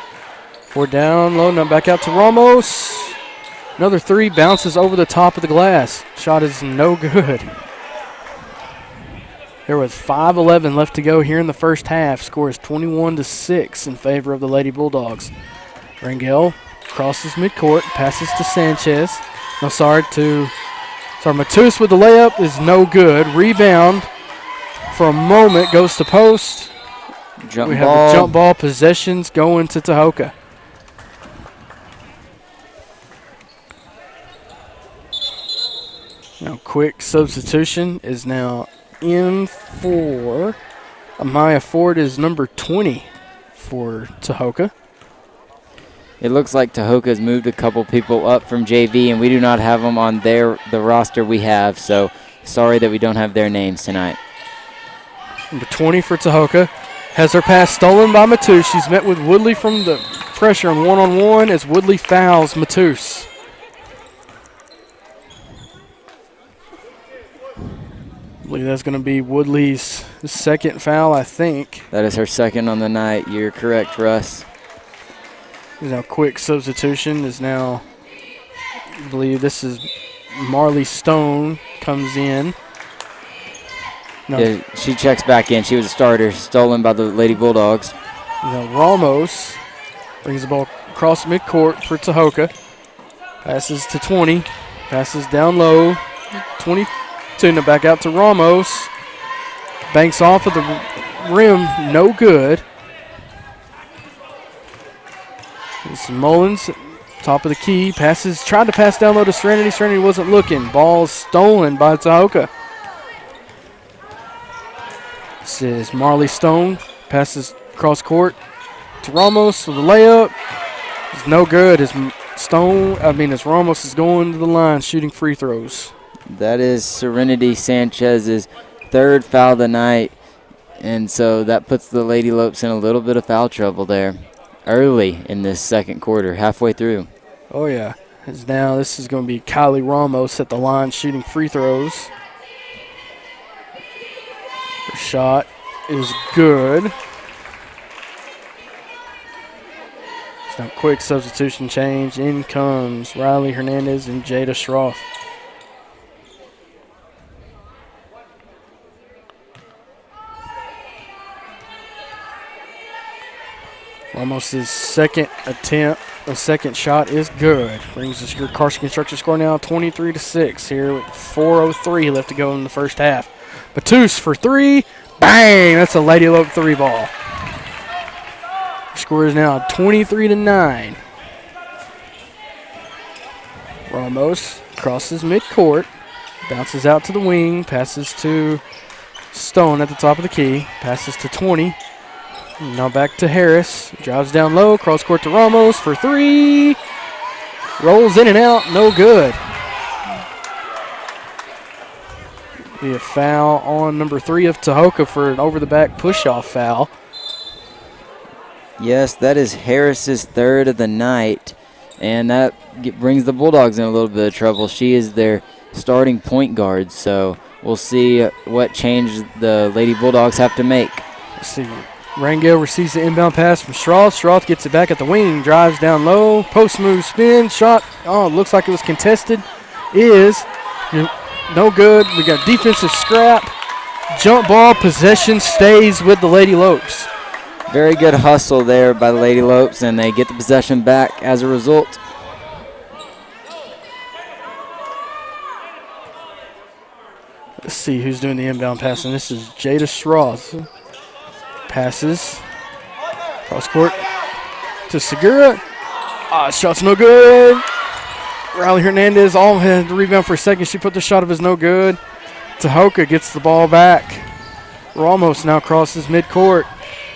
Ford down low, now back out to Ramos. Another three bounces over the top of the glass. Shot is no good. There was 5:11 left to go here in the first half. Score is 21-6 in favor of the Lady Bulldogs. Rangel crosses midcourt, passes to Sanchez. Matus with the layup is no good. Rebound for a moment goes to post. We have a jump ball. Possessions going to Tahoka. Now quick substitution is now in for Amaya Ford is number 20 for Tahoka. It looks like Tahoka's moved a couple people up from JV, and we do not have them on the roster we have, so sorry that we don't have their names tonight. Number 20 for Tahoka has her pass stolen by Matus. She's met with Woodley from the pressure on one-on-one as Woodley fouls Matus. I believe that's going to be Woodley's second foul, I think. That is her second on the night. You're correct, Russ. Now quick substitution is now, I believe this is Marley Stone comes in. No. Yeah, she checks back in. She was a starter, stolen by the Lady Bulldogs. Now Ramos brings the ball across midcourt for Tahoka. Passes to 20. Passes down low. 22. Now back out to Ramos. Banks off of the rim. No good. It's Mullins, top of the key. Passes, tried to pass down low to Serenity. Serenity wasn't looking. Ball stolen by Tahoka. This is Marley Stone. Passes cross court to Ramos with a layup. It's no good as Ramos is going to the line shooting free throws. That is Serenity Sanchez's third foul of the night, and so that puts the Lady Lopes in a little bit of foul trouble there early in this second quarter, halfway through. Oh, yeah. As now this is going to be Kylie Ramos at the line shooting free throws. Her shot is good. It's now quick substitution change. In comes Riley Hernandez and Jada Schroth. Ramos's second shot is good. Brings us your Carson Construction score now 23-6 here with 4:03 left to go in the first half. Matus for three. Bang! That's a Lady Lope three ball. Score is now 23-9. Ramos crosses midcourt. Bounces out to the wing. Passes to Stone at the top of the key. Passes to 20. Now back to Harris. Drives down low. Cross court to Ramos for three. Rolls in and out. No good. Be a foul on number 3 of Tahoka for an over-the-back push-off foul. Yes, that is Harris's third of the night, and that brings the Bulldogs in a little bit of trouble. She is their starting point guard, so we'll see what change the Lady Bulldogs have to make. Let's see. Rangel receives the inbound pass from Strauss. Strauss gets it back at the wing, drives down low, post move, spin, shot. Oh, it looks like it was contested. Is no good. We got defensive scrap. Jump ball, possession stays with the Lady Lopes. Very good hustle there by the Lady Lopes, and they get the possession back as a result. Let's see who's doing the inbound passing. This is Jada Strauss. Passes. Cross court to Segura. Shot's no good. Riley Hernandez all had the rebound for a second. She put the shot of his no good. Tahoka gets the ball back. Ramos now crosses midcourt.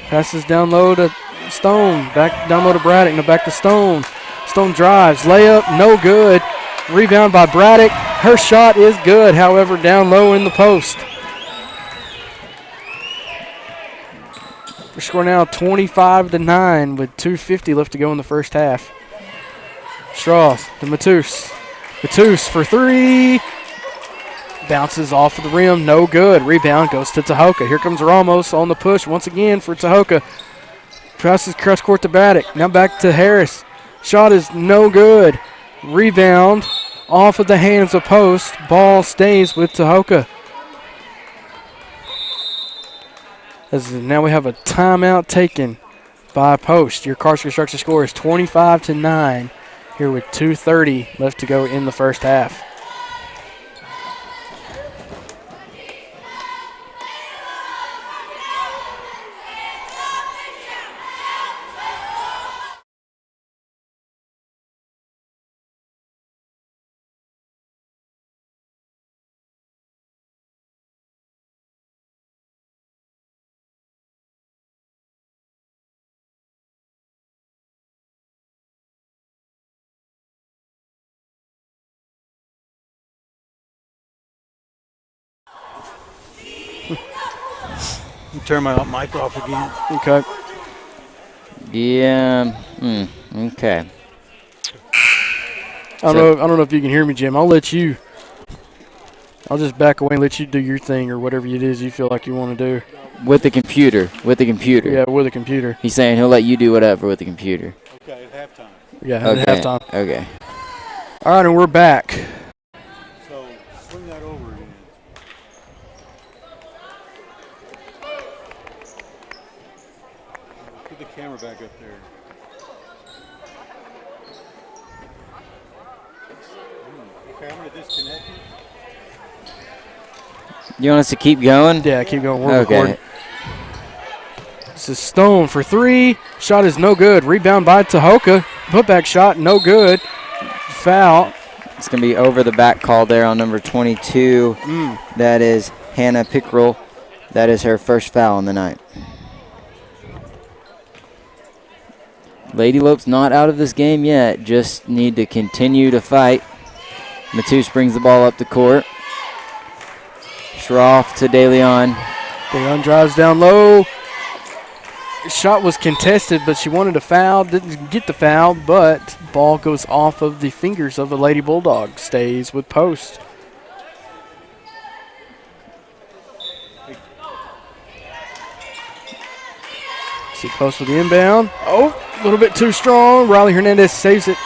Passes down low to Stone. Back down low to Braddock. Now back to Stone. Stone drives. Layup. No good. Rebound by Braddock. Her shot is good, however, down low in the post. We're scoring now 25-9 with 2:50 left to go in the first half. Strauss to Matus. Matus for three. Bounces off of the rim. No good. Rebound goes to Tahoka. Here comes Ramos on the push once again for Tahoka. Passes cross court to Braddock. Now back to Harris. Shot is no good. Rebound off of the hands of Post. Ball stays with Tahoka. As now we have a timeout taken by Post. Your Carson Construction score is 25-9 here with 2:30 left to go in the first half. Turn my mic off again. Okay. Yeah. Okay. I don't know if you can hear me, Jim. I'll just back away and let you do your thing or whatever it is you feel like you want to do. With the computer. Yeah, with the computer. He's saying he'll let you do whatever with the computer. Okay, at halftime. Yeah, okay. at halftime. Okay. All right, and we're back. So swing that over again. Put the camera back up there. Okay, I'm going to disconnect it. You want us to keep going? Yeah, keep going. We're okay. recording. This is Stone for three. Shot is no good. Rebound by Tahoka. Putback shot, no good. Foul. It's going to be over the back call there on number 22. That is Hannah Pickrell. That is her first foul on the night. Lady Lopes not out of this game yet. Just need to continue to fight. Matus brings the ball up the court. Schroff to DeLeon. DeLeon drives down low. Shot was contested, but she wanted a foul. Didn't get the foul, but ball goes off of the fingers of the Lady Bulldog. Stays with Post. See Post with the inbound. Oh, a little bit too strong. Riley Hernandez saves it.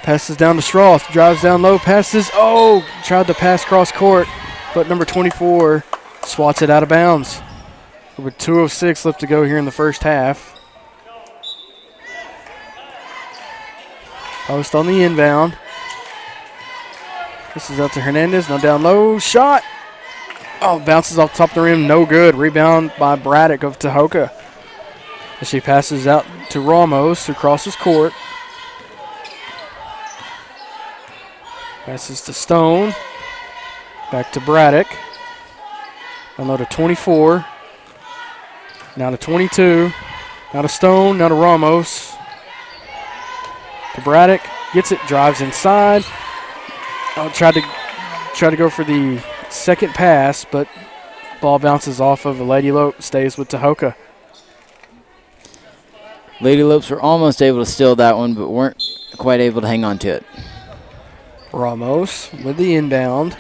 Passes down to Strauss. Drives down low. Passes. Oh, tried to pass cross court, but number 24 swats it out of bounds. With 2:06 left to go here in the first half. Post on the inbound. This is out to Hernandez. Now down low. Shot. Oh, bounces off the top of the rim. No good. Rebound by Braddock of Tahoka. As she passes out to Ramos, who crosses court. Passes to Stone. Back to Braddock. Down low to 24. Now to 22. Now to Stone. Now to Ramos. To Braddock. Gets it. Drives inside. Oh, tried to go for the second pass, but ball bounces off of a Lady Lope. Stays with Tahoka. Lady Lopes were almost able to steal that one, but weren't quite able to hang on to it. Ramos with the inbound.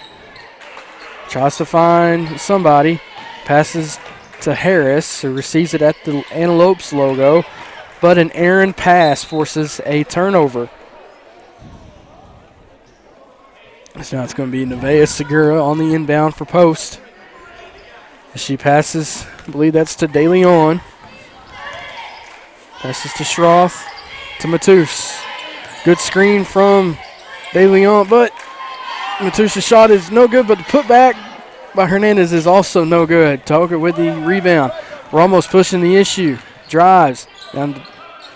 Tries to find somebody. Passes to Harris, who receives it at the Antelopes logo. But an errant pass forces a turnover. So now it's going to be Nevaeh Segura on the inbound for Post. As she passes, I believe that's to De Leon. Passes to Schroth, to Matus. Good screen from De Leon, but Matus's shot is no good, but the putback by Hernandez is also no good. Tahoka with the rebound. Ramos pushing the issue. Drives down the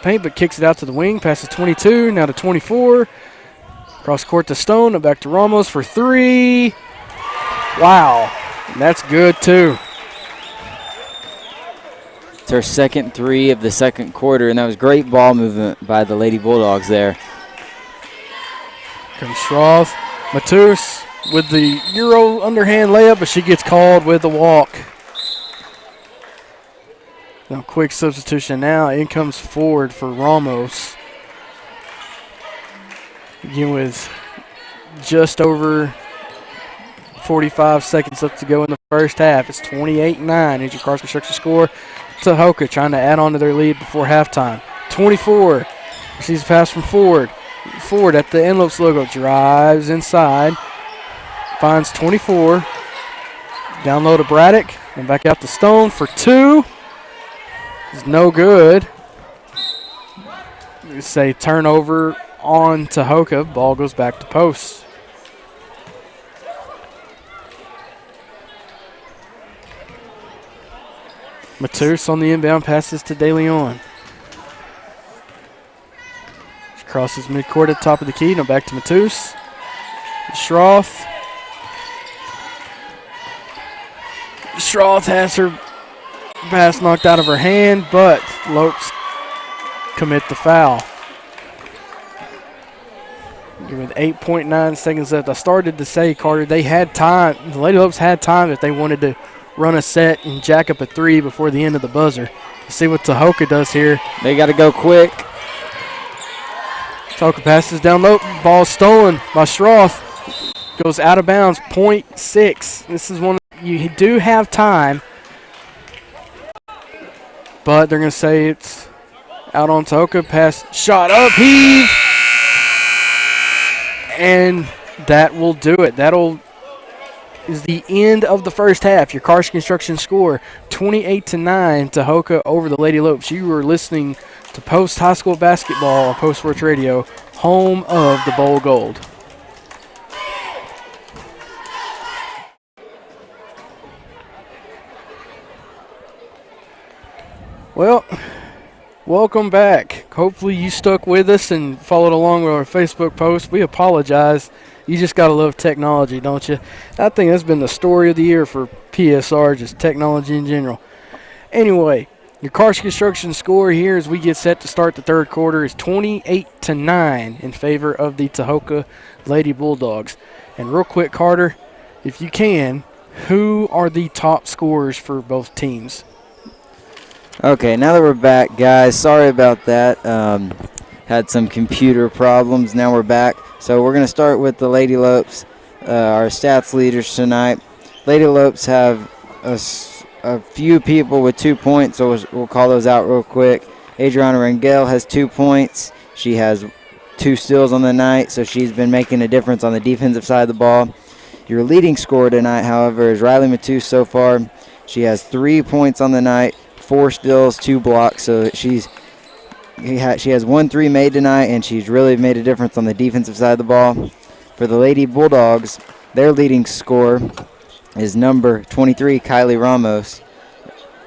paint, but kicks it out to the wing. Passes 22, now to 24. Cross court to Stone, back to Ramos for three. Wow, and that's good too. It's her second three of the second quarter, and that was great ball movement by the Lady Bulldogs there. Comes Schroth. Matus with the Euro underhand layup, but she gets called with the walk. Now quick substitution now. In comes Ford for Ramos. Again with just over 45 seconds left to go in the first half. It's 28-9. Here's your Cars Construction score. Tahoka trying to add on to their lead before halftime. 24. Receives a pass from Ford. Ford at the Antelopes logo. Drives inside. Finds 24. Down low to Braddock. And back out to Stone for two. It's no good. It's a turnover on Tahoka. Ball goes back to Post. Matus on the inbound, passes to De Leon. She crosses midcourt at the top of the key. Now back to Matus. Schroth. Schroth has her pass knocked out of her hand, but Lopes commit the foul. With 8.9 seconds left. I started to say, Carter, they had time. The Lady Lopes had time if they wanted to run a set and jack up a three before the end of the buzzer. Let's see what Tahoka does here. They got to go quick. Tahoka passes down low. Ball stolen by Schroth. Goes out of bounds. 0.6. This is one you do have time, but they're going to say it's out on Tahoka. Pass, shot up, heave. And that will do it. That'll is the end of the first half. Your Cars Construction score 28-9. Tahoka over the Lady Lopes. You were listening to Post High School basketball on Post Sports Radio, home of the Bowl Gold. Well, welcome back. Hopefully you stuck with us and followed along with our Facebook post. We apologize. You just got to love technology, don't you? I think that's been the story of the year for PSR, just technology in general. Anyway, your Cars Construction score here as we get set to start the third quarter is 28-9 in favor of the Tahoka Lady Bulldogs. And real quick, Carter, if you can, who are the top scorers for both teams? Okay, now that we're back, guys, sorry about that. Had some computer problems. Now we're back. So we're going to start with the Lady Lopes, our stats leaders tonight. Lady Lopes have a few people with 2 points, so we'll call those out real quick. Adriana Rangel has 2 points. She has 2 steals on the night, so she's been making a difference on the defensive side of the ball. Your leading scorer tonight, however, is Riley Matus so far. She has 3 points on the night. 4 steals, 2 blocks, so she has 1 3 made tonight, and she's really made a difference on the defensive side of the ball. For the Lady Bulldogs, their leading scorer is number 23, Kylie Ramos,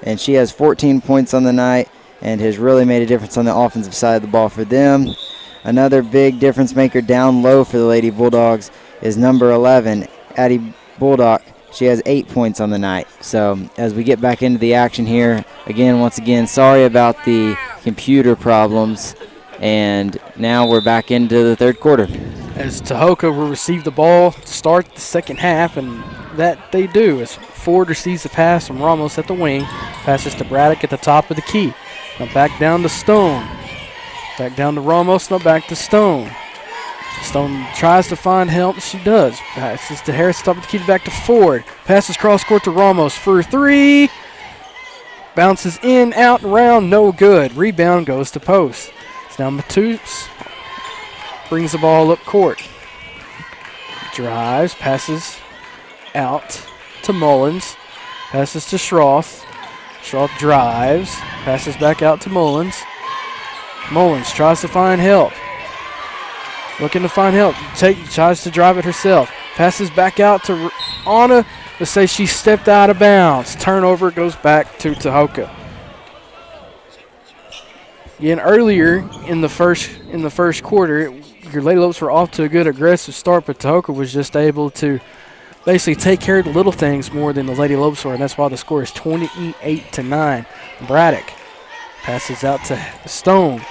and she has 14 points on the night and has really made a difference on the offensive side of the ball for them. Another big difference maker down low for the Lady Bulldogs is number 11, Addie Bulldog. She has 8 points on the night. So as we get back into the action here, once again, sorry about the computer problems. And now we're back into the third quarter. As Tahoka will receive the ball to start the second half, and that they do as Ford receives the pass from Ramos at the wing, passes to Braddock at the top of the key. Now back down to Stone. Back down to Ramos, now back to Stone. Stone tries to find help. She does. Passes to Harris. Top of the key back to Ford. Passes cross court to Ramos for 3. Bounces in, out, and round. No good. Rebound goes to post. It's now Matus. Brings the ball up court. Drives. Passes out to Mullins. Passes to Schroth. Schroth drives. Passes back out to Mullins. Mullins tries to find help. Looking to find help. Tries to drive it herself. Passes back out to Anna. Let's say she stepped out of bounds. Turnover goes back to Tahoka. Again, earlier in the first quarter, your Lady Lopes were off to a good aggressive start, but Tahoka was just able to basically take care of the little things more than the Lady Lopes were, and that's why the score is 28-9. Braddock passes out to Stone.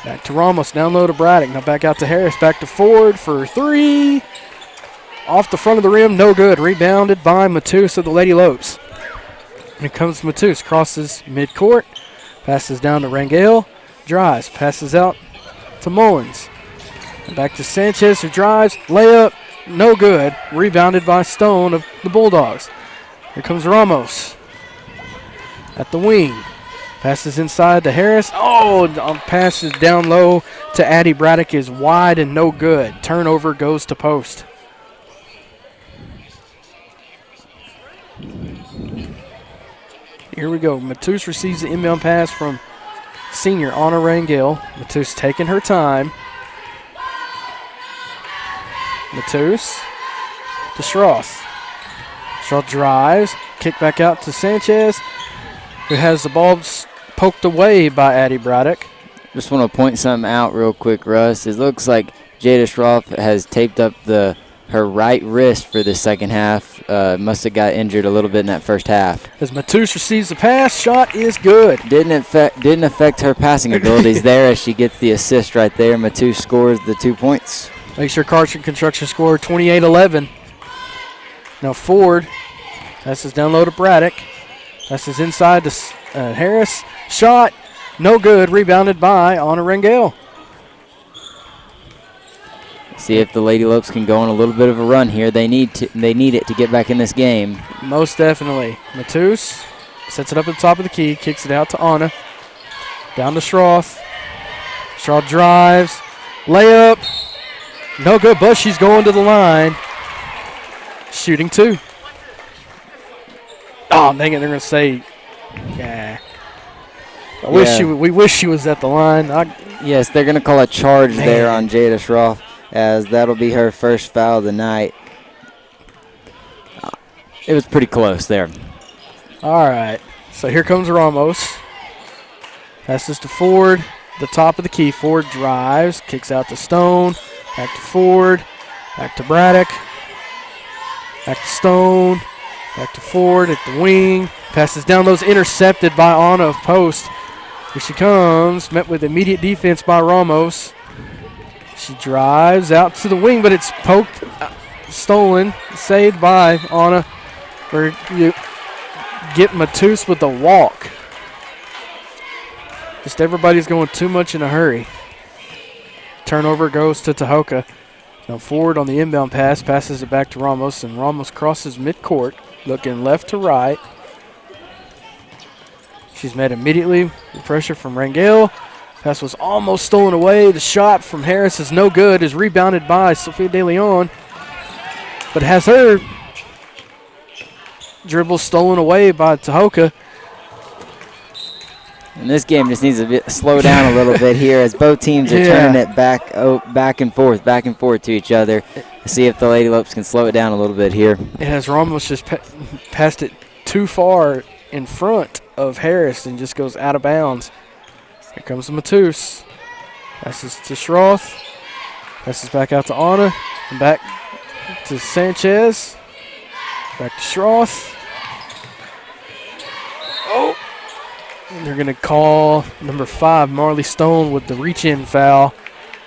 Back to Ramos, down low to Braddock. Now back out to Harris, back to Ford for 3. Off the front of the rim, no good. Rebounded by Matus of the Lady Lopes. Here comes Matus, crosses midcourt, passes down to Rangel, drives, passes out to Mullins. And back to Sanchez, who drives, layup, no good. Rebounded by Stone of the Bulldogs. Here comes Ramos at the wing. Passes inside to Harris. Oh, passes down low to Addie Braddock is wide and no good. Turnover goes to post. Here we go. Matus receives the inbound pass from senior Anna Rangel. Matus taking her time. Matus to Schroth. Schroth drives. Kick back out to Sanchez, who has the ball poked away by Addie Braddock. Just want to point something out real quick, Russ. It looks like Jada Schroff has taped up her right wrist for the second half. Must have got injured a little bit in that first half. As Matus receives the pass, shot is good. Didn't affect her passing abilities there as she gets the assist right there. Matus scores the 2 points. Makes sure Carson Construction score 28-11. Now Ford passes down low to Braddock. Passes inside to Harris. Shot, no good. Rebounded by Anna Rangel. See if the Lady Lopes can go on a little bit of a run here. They need it to get back in this game. Most definitely. Matus sets it up at the top of the key, kicks it out to Anna. Down to Schroth. Schroth drives. Layup. No good, but she's going to the line. Shooting 2. Oh, dang it, they're going to say, yeah. We wish she was at the line. Yes, they're going to call a charge there on Jada Schroff, as that'll be her first foul of the night. It was pretty close there. All right, so here comes Ramos. Passes to Ford, the top of the key. Ford drives, kicks out to Stone, back to Ford, back to Braddock, back to Stone, back to Ford at the wing. Passes down those, intercepted by Anna of post. Here she comes, met with immediate defense by Ramos. She drives out to the wing, but it's poked, stolen, saved by Anna. Where you get Matus with the walk. Just everybody's going too much in a hurry. Turnover goes to Tahoka. Now Ford on the inbound pass, passes it back to Ramos, and Ramos crosses midcourt, looking left to right. She's met immediately with pressure from Rangel. Pass was almost stolen away. The shot from Harris is no good, is rebounded by Sophia De Leon, but has her dribble stolen away by Tahoka. And this game just needs to slow down a little bit here as both teams are turning it back and forth to each other. See if the Lady Lopes can slow it down a little bit here. It has Ramos just passed it too far in front of Harris and just goes out of bounds. Here comes the Matus. Passes to Schroth. Passes back out to Anna. And back to Sanchez. Back to Schroth. Oh! And they're going to call number 5, Marley Stone, with the reach-in foul.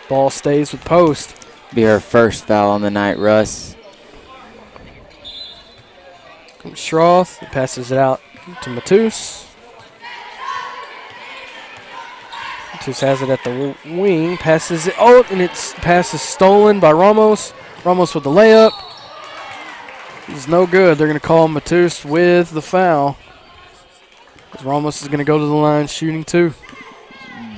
Ball stays with post. Be her first foul on the night, Russ. Schroth passes it out to Matus. Matus has it at the wing, passes it. Oh, and pass is stolen by Ramos. Ramos with the layup. It's no good. They're going to call Matus with the foul. Ramos is going to go to the line shooting 2.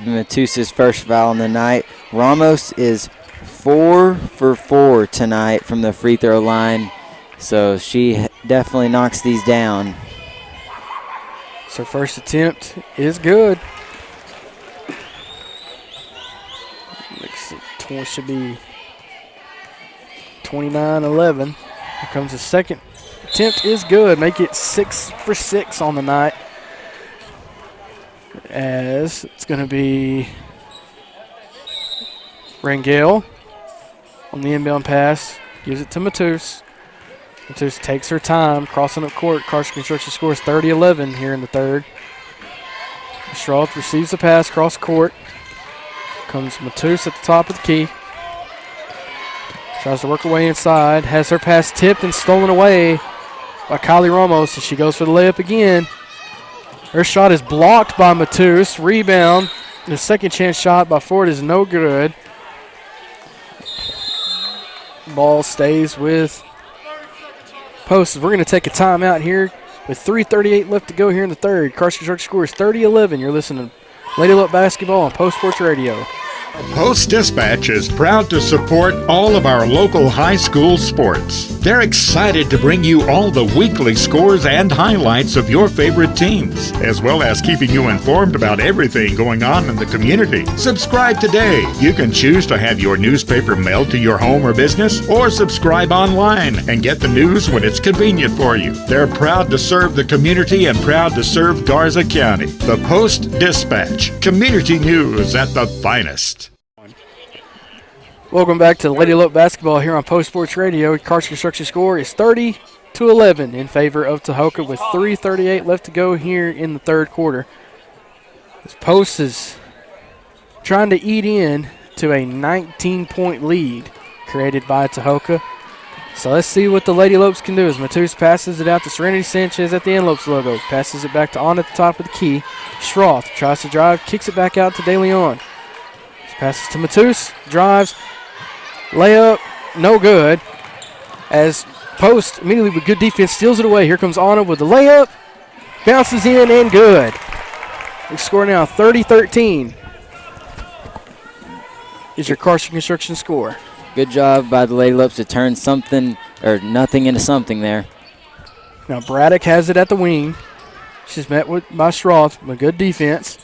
Matus's first foul on the night. Ramos is 4 for 4 tonight from the free throw line, so she definitely knocks these down. So first attempt is good. Should be 29-11. Here comes the second attempt is good. Make it 6 for 6 on the night. As it's going to be Rangel on the inbound pass. Gives it to Matus. Matus takes her time, crossing up court. Carson Construction scores 30-11 here in the third. Schroth receives the pass, cross court. Comes Matus at the top of the key. Tries to work her way inside. Has her pass tipped and stolen away by Kylie Ramos as she goes for the layup again. Her shot is blocked by Matus. Rebound. The second chance shot by Ford is no good. Ball stays with Post. We're going to take a timeout here with 3:38 left to go here in the third. Carson Construction scores 30-11. You're listening to Lady Luck Basketball on Post Sports Radio. Post Dispatch is proud to support all of our local high school sports. They're excited to bring you all the weekly scores and highlights of your favorite teams, as well as keeping you informed about everything going on in the community. Subscribe today. You can choose to have your newspaper mailed to your home or business, or subscribe online and get the news when it's convenient for you. They're proud to serve the community and proud to serve Garza County. The Post Dispatch, community news at the finest. Welcome back to Lady Luck Basketball here on Post Sports Radio. Carson Construction score is 30-11 in favor of Tahoka with 3:38 left to go here in the third quarter. This Post is trying to eat in to a 19-point lead created by Tahoka. So let's see what the Lady Lopes can do as Matus passes it out to Serenity Sanchez at the end Lopes logo. Passes it back to On at the top of the key. Schroth tries to drive, kicks it back out to De Leon. Passes to Matus, drives, layup, no good. As Post immediately with good defense steals it away. Here comes Anna with the layup, bounces in and good. We score now 30-13. Is your Carson Construction score. Good job by the Lady Lopes to turn something or nothing into something there. Now Braddock has it at the wing. She's met by Schroth with good defense.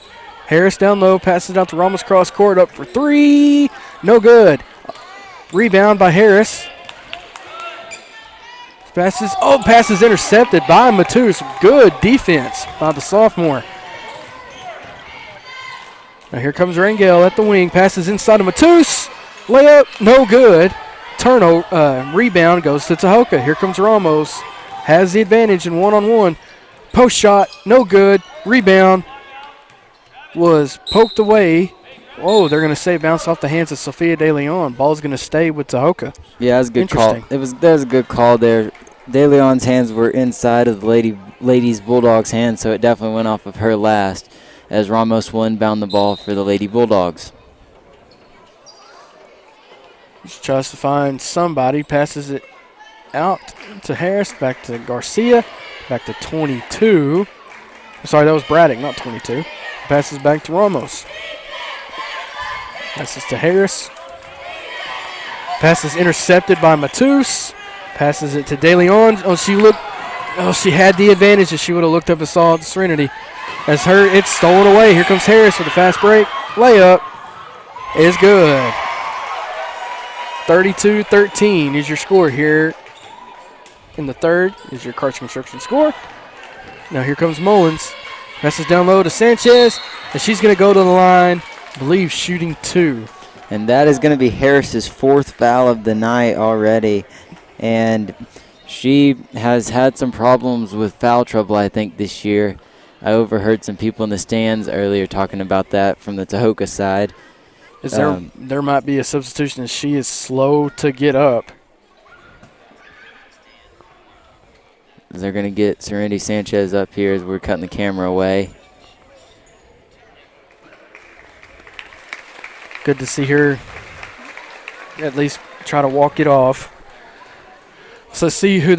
Harris down low, passes it out to Ramos cross court, up for 3. No good. Rebound by Harris. Passes intercepted by Matus. Good defense by the sophomore. Now here comes Rangel at the wing, passes inside of Matus. Layup, no good. Rebound goes to Tahoka. Here comes Ramos. Has the advantage in one-on-one. Post shot, no good. Rebound was poked away. Oh, they're going to say bounce off the hands of Sophia De Leon. Ball's going to stay with Tahoka. Yeah, that was a good call. That was a good call there. De Leon's hands were inside of the ladies Bulldogs' hands, so it definitely went off of her last as Ramos will inbound the ball for the Lady Bulldogs. She tries to find somebody, passes it out to Harris, back to Garcia, back to 22. Sorry, that was Braddock, not 22. Passes back to Ramos. Passes to Harris. Passes intercepted by Matus. Passes it to De Leon. She had the advantage if she would have looked up and saw Serenity. It's stolen away. Here comes Harris with a fast break. Layup is good. 32-13 is your score here in the third. Is your Carson Construction score. Now here comes Mullins. Passes down low to Sanchez, and she's going to go to the line, I believe, shooting 2. And that is going to be Harris's 4th foul of the night already. And she has had some problems with foul trouble, I think, this year. I overheard some people in the stands earlier talking about that from the Tahoka side. There might be a substitution as she is slow to get up. They're going to get Serenity Sanchez up here as we're cutting the camera away. Good to see her at least try to walk it off. So let's see who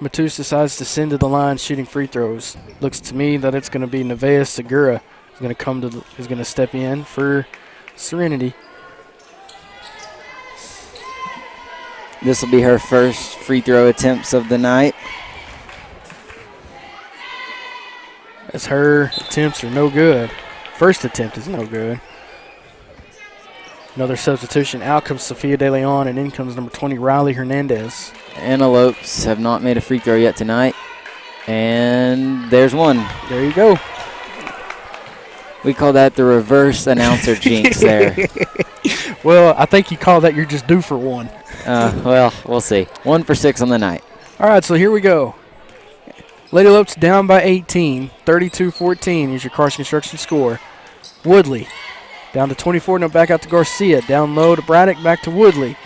Matus decides to send to the line shooting free throws. Looks to me that it's going to be Nevaeh Segura who's going to step in for Serenity. This will be her first free throw attempts of the night. As her attempts are no good. First attempt is no good. Another substitution. Out comes Sophia De Leon, and in comes number 20, Riley Hernandez. Anna Lopes have not made a free throw yet tonight. And there's one. There you go. We call that the reverse announcer jinx there. Well, I think you call that you're just due for one. Well, we'll see. 1 for 6 on the night. All right, so here we go. Lady Lopes down by 18. 32-14 is your Carson Construction score. Woodley down to 24. Now back out to Garcia. Down low to Braddock. Back to Woodley.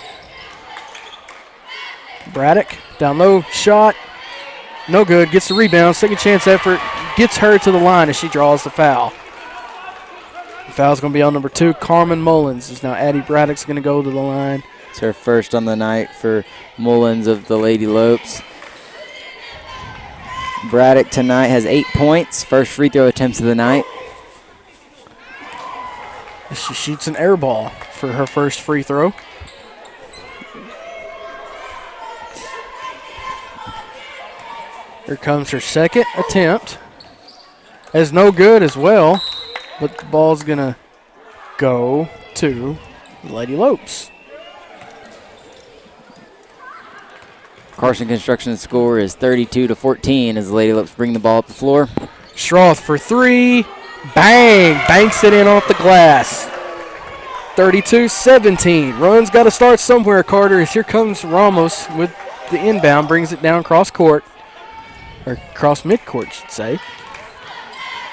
Braddock down low. Shot. No good. Gets the rebound. Second chance effort. Gets her to the line as she draws the foul. The foul's going to be on number 2, Carmen Mullins. As now Addie Braddock's going to go to the line. It's her first on the night for Mullins of the Lady Lopes. Braddock tonight has 8 points. First free throw attempts of the night. She shoots an air ball for her first free throw. Here comes her second attempt. As no good as well, but the ball's going to go to Lady Lopes. Carson Construction's score is 32-14 as the Lady Lopes bring the ball up the floor. Schroth for 3. Bang! Banks it in off the glass. 32-17. Run's got to start somewhere, Carter. As here comes Ramos with the inbound. Brings it down cross court. Or cross midcourt, should say.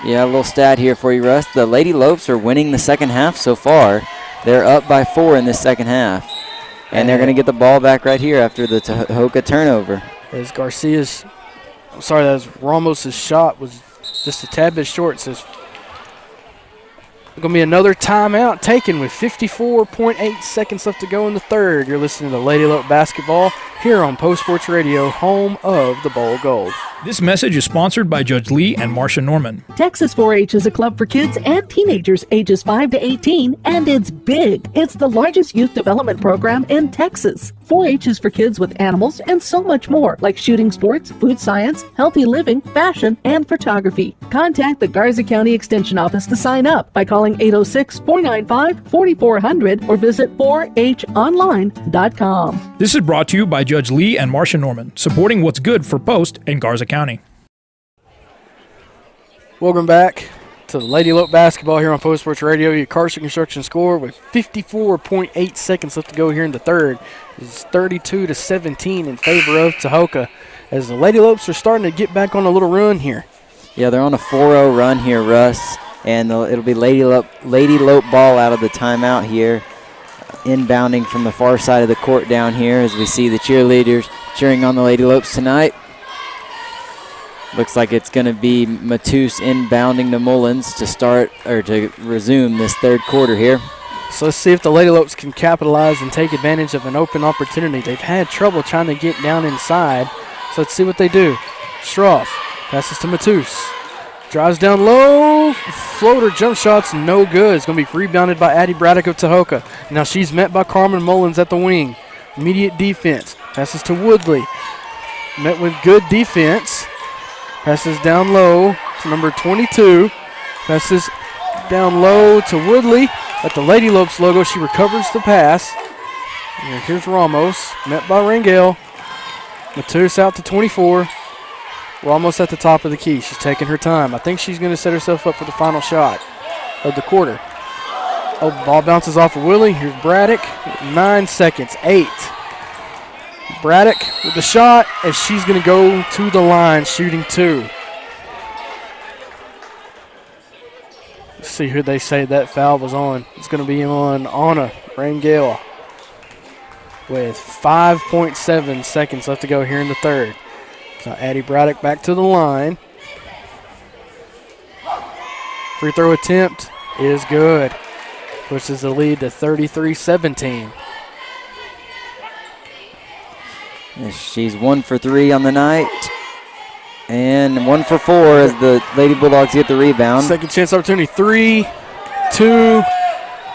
Yeah, a little stat here for you, Russ. The Lady Lopes are winning the second half so far. They're up by 4 in this second half. And they're going to get the ball back right here after the Tahoka turnover. As Ramos' shot was just a tad bit short. So it's going to be another timeout taken with 54.8 seconds left to go in the third. You're listening to Lady Lope Basketball here on Post Sports Radio, home of the Bowl Gold. This message is sponsored by Judge Lee and Marcia Norman. Texas 4-H is a club for kids and teenagers ages 5 to 18, and it's big. It's the largest youth development program in Texas. 4-H is for kids with animals and so much more, like shooting sports, food science, healthy living, fashion, and photography. Contact the Garza County Extension Office to sign up by calling 806-495-4400 or visit 4honline.com. This is brought to you by Judge Lee and Marcia Norman, supporting what's good for Post and Garza County. Welcome back to Lady Lope Basketball here on Post Sports Radio. Your Carson Construction score with 54.8 seconds left to go here in the third is 32-17 in favor of Tahoka, as the Lady Lopes are starting to get back on a little run here. Yeah, they're on a 4-0 run here, Russ, and it'll be Lady Lope ball out of the timeout here. Inbounding from the far side of the court down here as we see the cheerleaders cheering on the Lady Lopes tonight. Looks like it's going to be Matus inbounding to Mullins to resume this third quarter here. So let's see if the Lady Lopes can capitalize and take advantage of an open opportunity. They've had trouble trying to get down inside, so let's see what they do. Schroff passes to Matus. Drives down low. Floater jump shot's no good. It's going to be rebounded by Addie Braddock of Tahoka. Now she's met by Carmen Mullins at the wing. Immediate defense. Passes to Woodley. Met with good defense. Passes down low to number 22. Passes down low to Woodley. At the Lady Lopes logo, she recovers the pass. And here's Ramos. Met by Rangel. Matus out to 24. We're almost at the top of the key. She's taking her time. I think she's going to set herself up for the final shot of the quarter. Oh, the ball bounces off of Willie. Here's Braddock. 9 seconds. 8. Braddock with the shot as she's going to go to the line shooting 2. Let's see who they say that foul was on. It's going to be on Anna Rangel with 5.7 seconds left to go here in the third. So Addie Braddock back to the line. Free throw attempt is good. pushes the lead to 33-17. She's 1 for 3 on the night. And 1 for 4 as the Lady Bulldogs get the rebound. Second chance opportunity. 3, 2,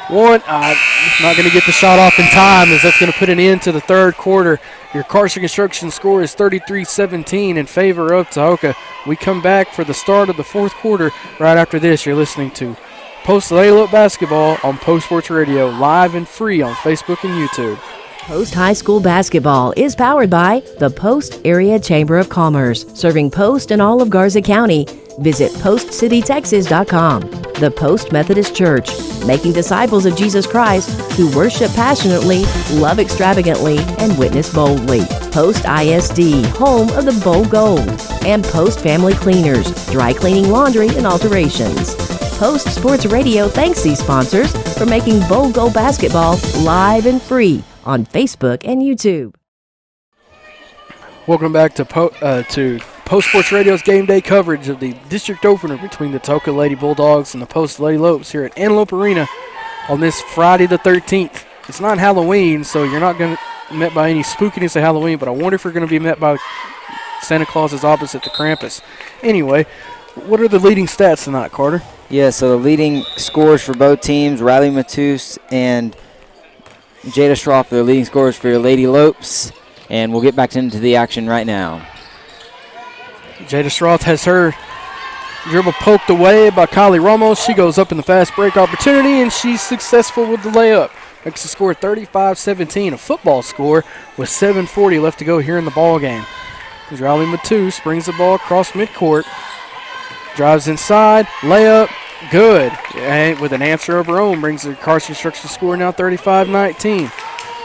1. Not going to get the shot off in time, as that's going to put an end to the third quarter. Your Carson Construction score is 33-17 in favor of Tahoka. We come back for the start of the fourth quarter right after this. You're listening to Post Lady Lope Basketball on Post Sports Radio, live and free on Facebook and YouTube. Post High School Basketball is powered by the Post Area Chamber of Commerce, serving Post and all of Garza County. Visit postcitytexas.com. The Post Methodist Church, making disciples of Jesus Christ who worship passionately, love extravagantly, and witness boldly. Post ISD, home of the Bold Gold. And Post Family Cleaners, dry cleaning, laundry, and alterations. Post Sports Radio thanks these sponsors for making Bold Gold Basketball live and free on Facebook and YouTube. Welcome back to Post Sports Radio's game day coverage of the district opener between the Tahoka Lady Bulldogs and the Post Lady Lopes here at Antelope Arena on this Friday the 13th. It's not Halloween, so you're not going to be met by any spookiness of Halloween, but I wonder if you're going to be met by Santa Claus's opposite, the Krampus. Anyway, what are the leading stats tonight, Carter? Yeah, so the leading scores for both teams, Riley Matus and Jada Schroff are the leading scorers for your Lady Lopes, and we'll get back into the action right now. Jada Schroff has her dribble poked away by Kylie Ramos. She goes up in the fast break opportunity, and she's successful with the layup. Makes the score 35-17, a football score with 7:40 left to go here in the ball game. Riley Matus brings the ball across midcourt, drives inside, layup, good. And with an answer of her own, brings the Carson Construction score now 35-19.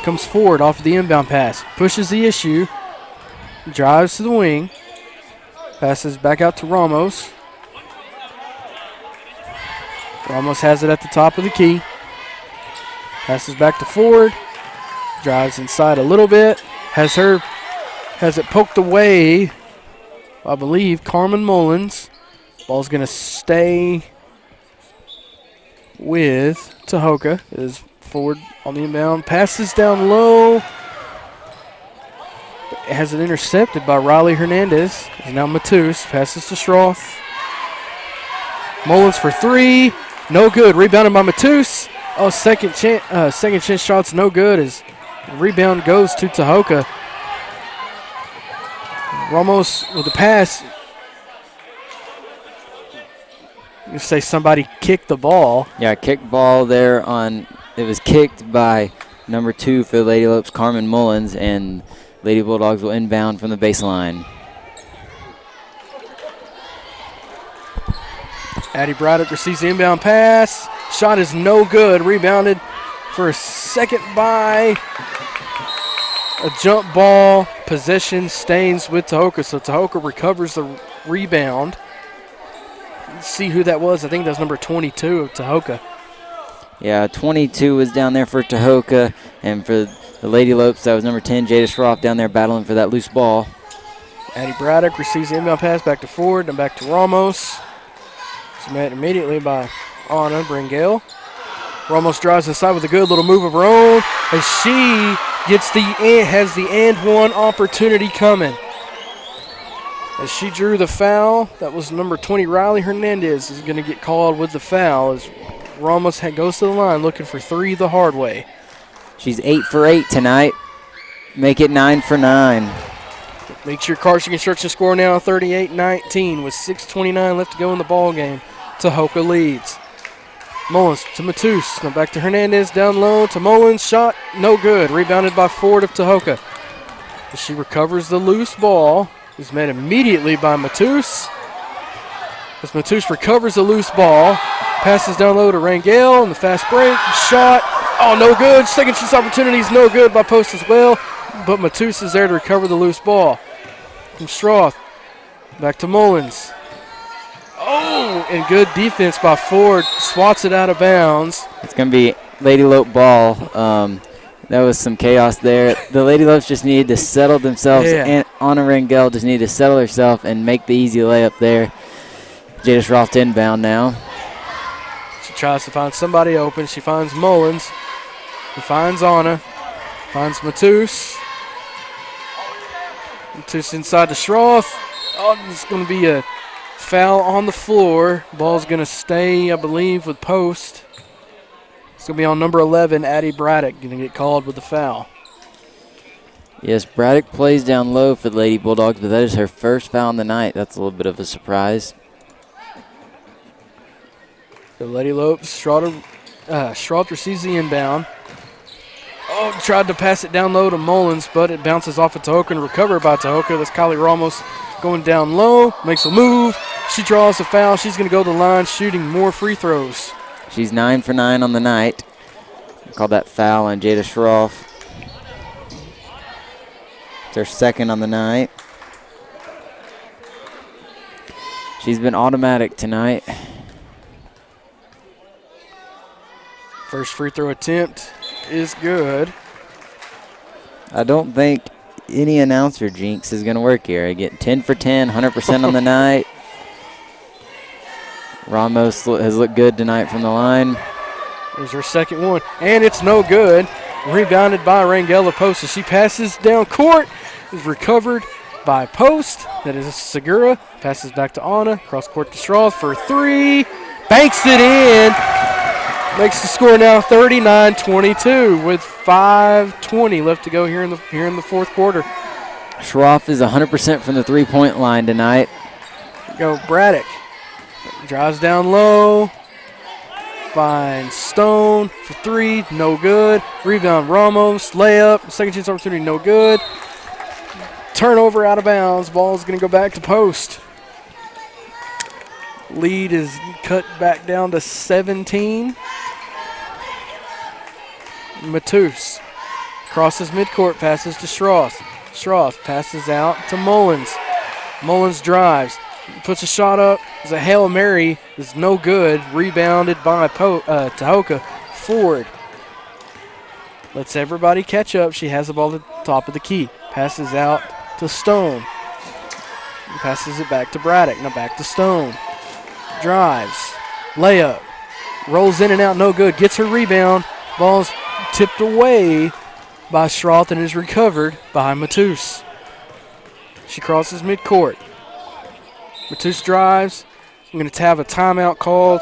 Comes forward off of the inbound pass, pushes the issue, drives to the wing, passes back out to Ramos. Ramos has it at the top of the key. Passes back to Ford, drives inside a little bit, has it poked away, I believe, Carmen Mullins. Ball's going to stay with Tahoka. Is Ford on the inbound. Passes down low. Has it intercepted by Riley Hernandez. And now Matus passes to Schroff. Mullins for three. No good. Rebounded by Matus. Oh, second chance shot's no good as the rebound goes to Tahoka. Ramos with the pass. You say somebody kicked the ball. Yeah, kick ball there it was kicked by number 2 for the Lady Lopes, Carmen Mullins, and Lady Bulldogs will inbound from the baseline. Addie Braddock receives the inbound pass. Shot is no good. Rebounded for a second by a jump ball. Possession stays with Tahoka, so Tahoka recovers the rebound. Let's see who that was. I think that's number 22 of Tahoka. Yeah, 22 was down there for Tahoka, and for the Lady Lopes, that was number 10, Jada Schroff, down there battling for that loose ball. Addie Braddock receives the inbound pass back to Ford and back to Ramos. It's met immediately by Anna Brengale. Ramos drives inside with a good little move of her own as she has the and one opportunity coming. As she drew the foul, that was number 20, Riley Hernandez, is going to get called with the foul as Ramos goes to the line looking for three the hard way. She's 8 for 8 tonight. Make it 9 for 9. Makes your Carson Construction score now 38-19 with 6:29 left to go in the ball game. Tahoka leads. Mullins to Matus. Now back to Hernandez, down low to Mullins. Shot no good. Rebounded by Ford of Tahoka. As she recovers the loose ball. Is met immediately by Matus. As Matus recovers the loose ball. Passes down low to Rangel in the fast break. Shot. Oh, no good. Second chance opportunity is no good by Post as well. But Matus is there to recover the loose ball. From Stroth. Back to Mullins. Oh, and good defense by Ford. Swats it out of bounds. It's going to be Lady Lope ball. That was some chaos there. The Lady Lopes just needed to settle themselves, and Anna Rangel just needed to settle herself and make the easy layup there. Jada Schroff to inbound now. She tries to find somebody open. She finds Mullins. He finds Anna. Finds Matus. Matus inside to Schroth. Oh, it's going to be a foul on the floor. Ball's going to stay, I believe, with post. It's going to be on number 11, Addie Braddock, going to get called with the foul. Yes, Braddock plays down low for the Lady Bulldogs, but that is her first foul in the night. That's a little bit of a surprise. The Lady Lopes, Schroth receives the inbound. Oh, tried to pass it down low to Mullins, but it bounces off of Tahoka and recovered by Tahoka. That's Kylie Ramos going down low, makes a move. She draws a foul. She's going to go to the line shooting more free throws. She's 9 for 9 on the night. Called that foul on Jada Schroff. It's her second on the night. She's been automatic tonight. First free throw attempt is good. I don't think any announcer jinx is going to work here. I get 10 for 10, 100% on the night. Ramos has looked good tonight from the line. There's her second one, and it's no good. Rebounded by Rangella Post as she passes down court. Is recovered by Post. That is Segura. Passes back to Anna. Cross court to Schroth for three. Banks it in. Makes the score now 39-22 with 5:20 left to go here in the fourth quarter. Schroff is 100% from the three-point line tonight. Go Braddock. Drives down low. Finds Stone for three. No good. Rebound Ramos. Layup. Second chance opportunity. No good. Turnover out of bounds. Ball is going to go back to Post. Lead is cut back down to 17. Matus crosses midcourt, passes to Schroth. Schroth passes out to Mullins. Mullins drives, puts a shot up. It's a Hail Mary. Is no good. Rebounded by Tahoka. Ford lets everybody catch up. She has the ball at the top of the key. Passes out to Stone. Passes it back to Braddock. Now back to Stone. Drives. Layup. Rolls in and out. No good. Gets her rebound. Ball's tipped away by Schroth and is recovered by Matus. She crosses midcourt. Matus drives. I'm going to have a timeout called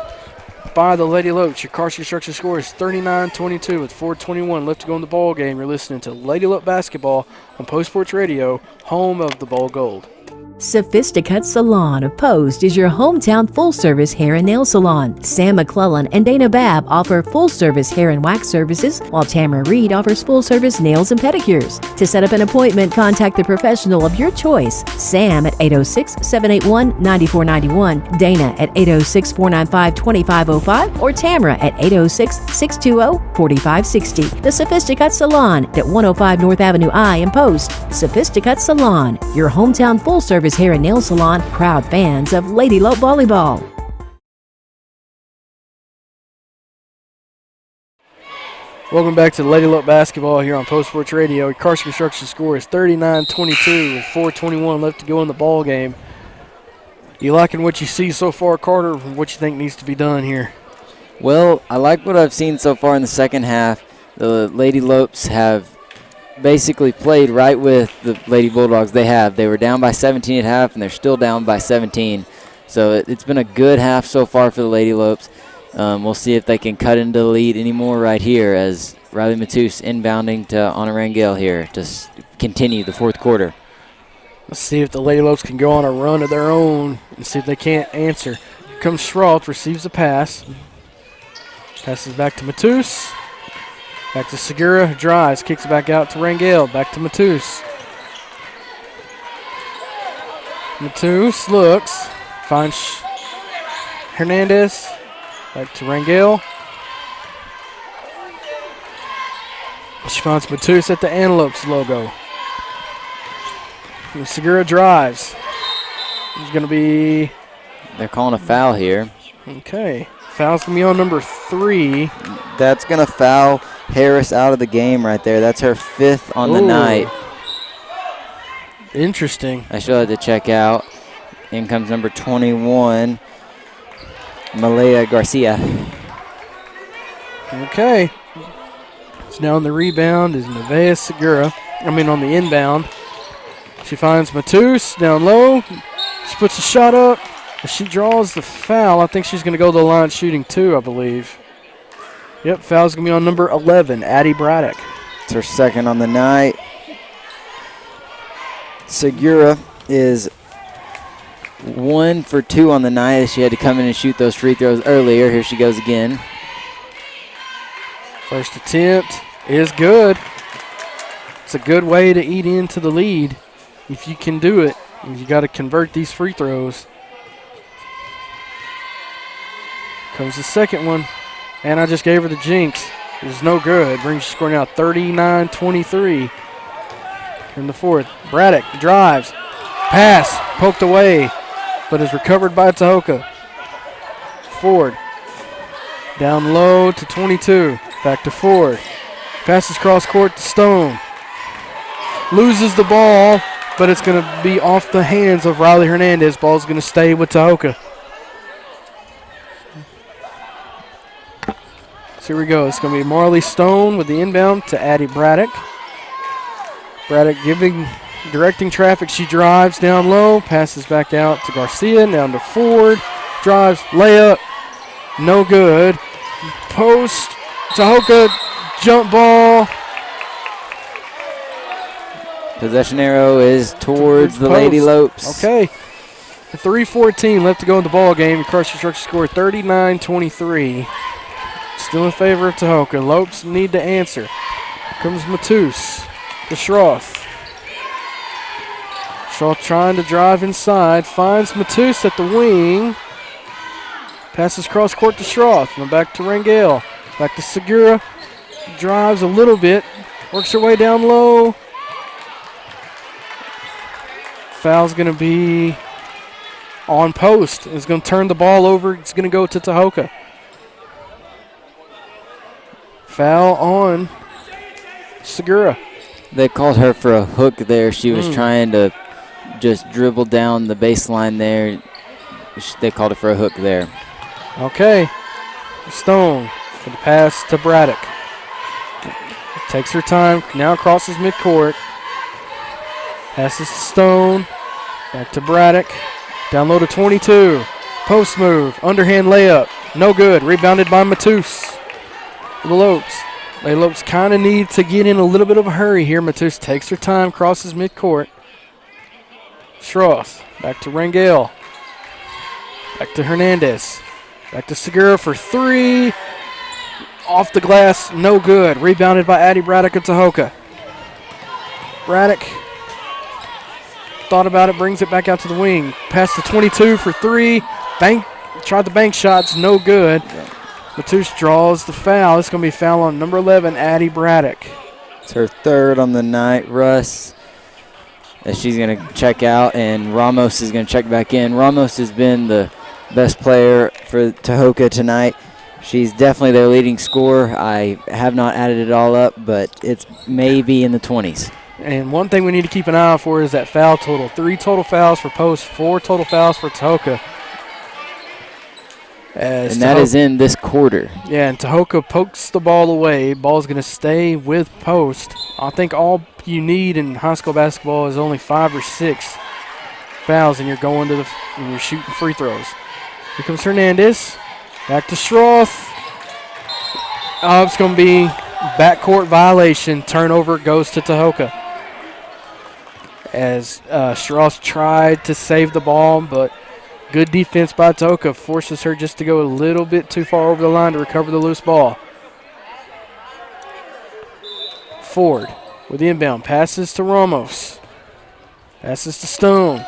by the Lady Lopes. Your Carson Construction score is 39-22 with 4:21 left to go in the ball game. You're listening to Lady Lope basketball on Post Sports Radio, home of the Bowl Gold. Sophisticut Salon of Post is your hometown full-service hair and nail salon. Sam McClellan and Dana Babb offer full-service hair and wax services, while Tamara Reed offers full-service nails and pedicures. To set up an appointment, contact the professional of your choice. Sam at 806-781-9491, Dana at 806-495-2505, or Tamara at 806-620-4560. The Sophisticut Salon at 105 North Avenue I in Post. Sophisticut Salon, your hometown full-service hair and nail salon, proud fans of Lady Lope Volleyball. Welcome back to Lady Lope basketball here on Post Sports Radio. Carson Construction score is 39-22 with 4:21 left to go in the ball game. You liking what you see so far, Carter? What you think needs to be done here? Well, I like what I've seen so far in the second half. The Lady Lopes have basically played right with the Lady Bulldogs. They were down by 17 at half, and they're still down by 17. So it's been a good half so far for the Lady Lopes. We'll see if they can cut into the lead anymore right here as Riley Matus inbounding to Anna Rangel here to continue the fourth quarter. Let's see if the Lady Lopes can go on a run of their own and see if they can't answer. Here comes Schroth, receives the pass. Passes back to Matus. Back to Segura, drives, kicks it back out to Rangel. Back to Matus. Matus looks, finds Hernandez. Back to Rangel. She finds Matus at the Antelopes logo. And Segura drives. It's going to be... They're calling a foul here. Okay. Foul's going to be on number 3. That's going to foul Harris out of the game right there. That's her 5th on the night. Interesting. I still had to check out. In comes number 21, Malaya Garcia. Okay. So now on the rebound is Nevaeh Segura. On the inbound. She finds Matus down low. She puts a shot up. She draws the foul. I think she's going to go to the line shooting 2, I believe. Yep, foul's going to be on number 11, Addie Braddock. It's her second on the night. Segura is 1 for 2 on the night. She had to come in and shoot those free throws earlier. Here she goes again. First attempt is good. It's a good way to eat into the lead if you can do it. You got to convert these free throws. Comes the second one, and I just gave her the jinx. It was no good. Brings the score now 39-23 in the fourth. Braddock drives. Pass poked away, but is recovered by Tahoka. Ford down low to 22. Back to Ford. Passes cross court to Stone. Loses the ball, but it's going to be off the hands of Riley Hernandez. Ball's going to stay with Tahoka. So here we go. It's going to be Marley Stone with the inbound to Addie Braddock. Braddock directing traffic. She drives down low, passes back out to Garcia, down to Ford. Drives, layup, no good. Post, Tahoka, jump ball. Possession arrow is towards the Lady Lopes. Okay. 3:14 left to go in the ball game. Crush Construction score 39-23. Still in favor of Tahoka. Lopes need to answer. Comes Matus to Schroth. Schroth trying to drive inside. Finds Matus at the wing. Passes cross court to Schroth. And back to Rangel. Back to Segura. Drives a little bit. Works her way down low. Foul's going to be on Post. It's going to turn the ball over. It's going to go to Tahoka. Foul on Segura. They called her for a hook there. She was trying to just dribble down the baseline there. They called it for a hook there. Okay. Stone for the pass to Braddock. Takes her time. Now crosses midcourt. Passes to Stone. Back to Braddock. Down low to 22. Post move. Underhand layup. No good. Rebounded by Matus. The Lopes. The Lopes kind of need to get in a little bit of a hurry here. Matus takes her time. Crosses midcourt. Schroth. Back to Rangel. Back to Hernandez. Back to Segura for 3. Off the glass. No good. Rebounded by Addie Braddock of Tahoka. Braddock thought about it, brings it back out to the wing. Pass to 22 for 3. Tried the bank shots, no good. Matus draws the foul. It's going to be a foul on number 11, Addie Braddock. It's her third on the night, Russ. As she's going to check out, and Ramos is going to check back in. Ramos has been the best player for Tahoka tonight. She's definitely their leading scorer. I have not added it all up, but it's maybe in the 20s. And one thing we need to keep an eye out for is that foul total. 3 total fouls for Post, 4 total fouls for Tahoka. And that is in this quarter. Yeah, and Tahoka pokes the ball away. Ball's going to stay with Post. I think all you need in high school basketball is only 5 or 6 fouls, and you're going to and you're shooting free throws. Here comes Hernandez. Back to Schroth. It's going to be backcourt violation. Turnover goes to Tahoka. As Schroth tried to save the ball, but good defense by Tahoka forces her just to go a little bit too far over the line to recover the loose ball. Ford with the inbound. Passes to Ramos. Passes to Stone.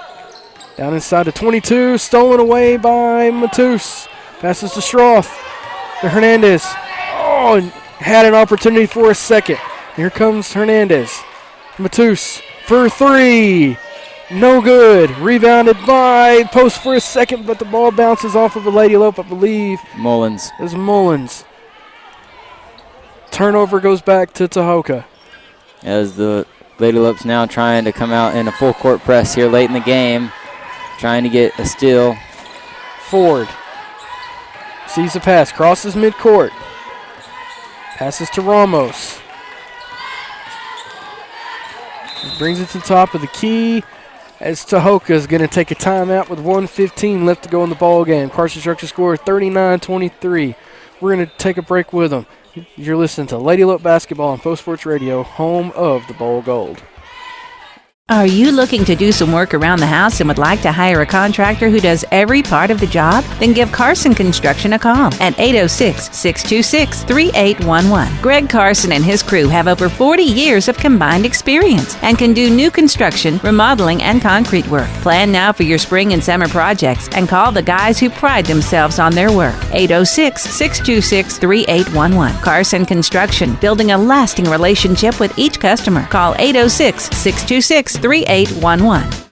Down inside to 22. Stolen away by Matus. Passes to Schroth. To Hernandez. Oh, and had an opportunity for a second. Here comes Hernandez. Matus for 3. No good. Rebounded by Post for a second, but the ball bounces off of a Lady Lope, I believe. Mullins. It was Mullins. Turnover goes back to Tahoka. As the Lady Lopes now trying to come out in a full court press here late in the game. Trying to get a steal. Ford sees the pass, crosses midcourt. Passes to Ramos. He brings it to the top of the key as Tahoka is going to take a timeout with 1:15 left to go in the ball game. Carson Structure score 39-23. We're going to take a break with them. You're listening to Lady Lope Basketball on Post Sports Radio, home of the Bowl Gold. Are you looking to do some work around the house and would like to hire a contractor who does every part of the job? Then give Carson Construction a call at 806-626-3811. Greg Carson and his crew have over 40 years of combined experience and can do new construction, remodeling, and concrete work. Plan now for your spring and summer projects and call the guys who pride themselves on their work. 806-626-3811. Carson Construction, building a lasting relationship with each customer. Call 806-626-3811. Welcome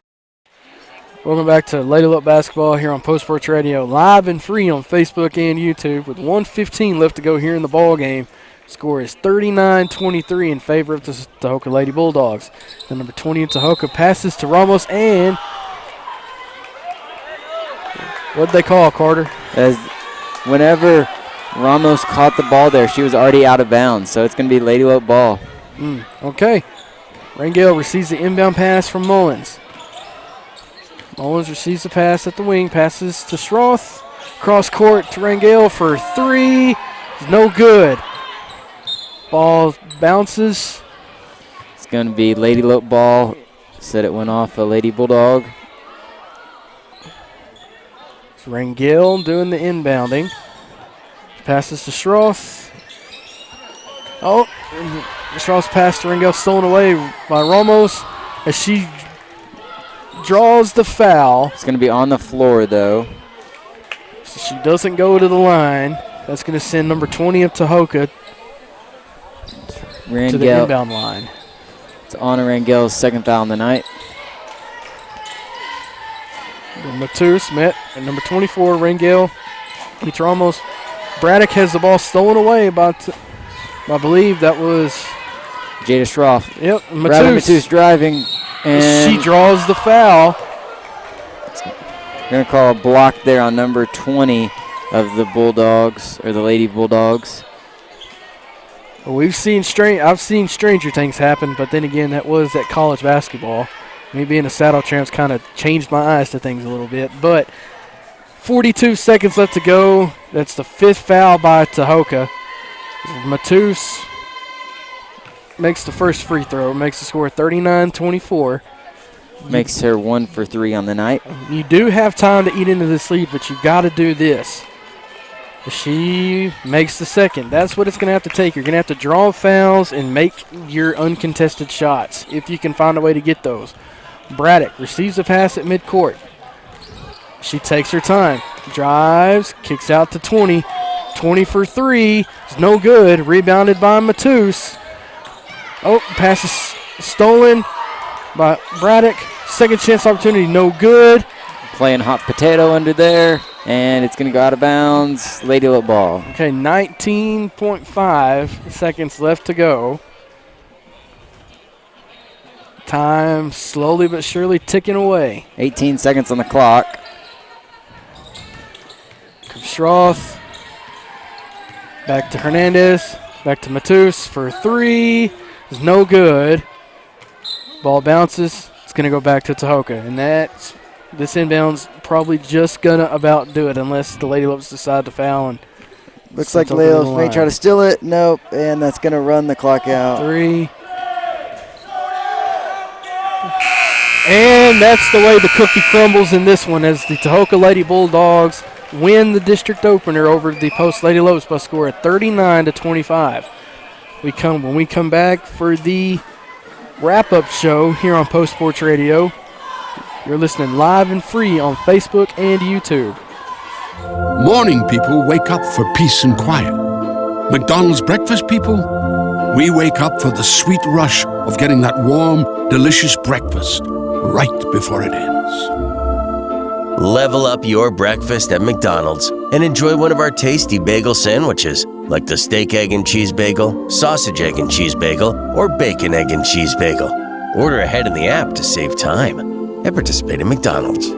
back to Lady Lope Basketball here on Post Sports Radio, live and free on Facebook and YouTube with 1:15 left to go here in the ball game. Score is 39-23 in favor of the Tahoka Lady Bulldogs. The number 20 in Tahoka passes to Ramos, and what'd they call, Carter? As whenever Ramos caught the ball there, she was already out of bounds, so it's going to be Lady Lope ball. Okay. Rangel receives the inbound pass from Mullins. Mullins receives the pass at the wing, passes to Schroth. Cross court to Rangel for three. No good. Ball bounces. It's going to be Lady Lope ball. Said it went off a Lady Bulldog. It's Rangel doing the inbounding. Passes to Schroth. Oh, Schroth's pass to Rangel stolen away by Ramos as she draws the foul. It's going to be on the floor, though. So she doesn't go to the line. That's going to send number 20 of Tahoka to the inbound line. It's Anna Rangel's second foul in the night. Matus met at number 24, Rangel. It's Ramos. Braddock has the ball stolen away by I believe that was Jada Schroff. Yep, Matus driving. And she draws the foul. Going to call a block there on number 20 of the Bulldogs, or the Lady Bulldogs. Well, I've seen stranger things happen, but then again, that was at college basketball. Me being a Saddle Tramps kind of changed my eyes to things a little bit. But 42 seconds left to go. That's the fifth foul by Tahoka. Matus makes the first free throw, makes the score 39-24. Makes her 1 for 3 on the night. You do have time to eat into this lead, but you've got to do this. She makes the second. That's what it's going to have to take. You're going to have to draw fouls and make your uncontested shots if you can find a way to get those. Braddock receives the pass at midcourt. She takes her time, drives, kicks out to 20. 20 for 3 is no good. Rebounded by Matus. Oh, pass is stolen by Braddock. Second chance opportunity, no good. Playing hot potato under there, and it's going to go out of bounds. Lady Lope ball. Okay, 19.5 seconds left to go. Time slowly but surely ticking away. 18 seconds on the clock. Schroth. Back to Hernandez. Back to Matus for 3. It's no good. Ball bounces. It's going to go back to Tahoka. And this inbound's probably just going to about do it unless the Lady Lopes decide to foul. And looks like Lady Lopes may try to steal it. Nope. And that's going to run the clock out. 3. And that's the way the cookie crumbles in this one as the Tahoka Lady Bulldogs win the district opener over the Post Lady Lopes by a score of 39-25. When we come back for the wrap-up show here on Post Sports Radio, you're listening live and free on Facebook and YouTube. Morning people wake up for peace and quiet. McDonald's breakfast people, we wake up for the sweet rush of getting that warm, delicious breakfast right before it ends. Level up your breakfast at McDonald's and enjoy one of our tasty bagel sandwiches, like the steak, egg, and cheese bagel, sausage, egg, and cheese bagel, or bacon, egg, and cheese bagel. Order ahead in the app to save time and participate in McDonald's.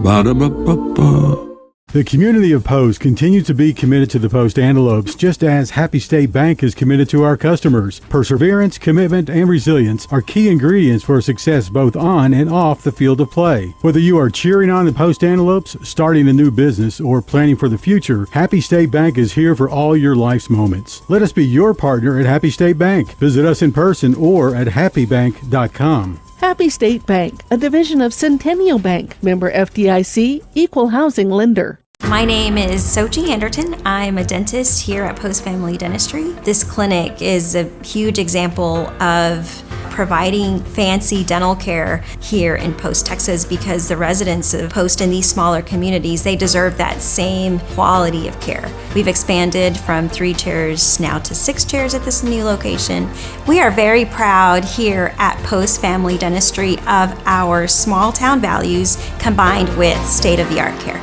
Ba-da-ba-ba-ba. The community of Post continues to be committed to the Post Antelopes, just as Happy State Bank is committed to our customers. Perseverance, commitment, and resilience are key ingredients for success both on and off the field of play. Whether you are cheering on the Post Antelopes, starting a new business, or planning for the future, Happy State Bank is here for all your life's moments. Let us be your partner at Happy State Bank. Visit us in person or at happybank.com. Happy State Bank, a division of Centennial Bank, member FDIC, equal housing lender. My name is Sochi Anderton. I'm a dentist here at Post Family Dentistry. This clinic is a huge example of providing fancy dental care here in Post, Texas, because the residents of Post in these smaller communities, they deserve that same quality of care. We've expanded from 3 chairs now to 6 chairs at this new location. We are very proud here at Post Family Dentistry of our small town values combined with state-of-the-art care.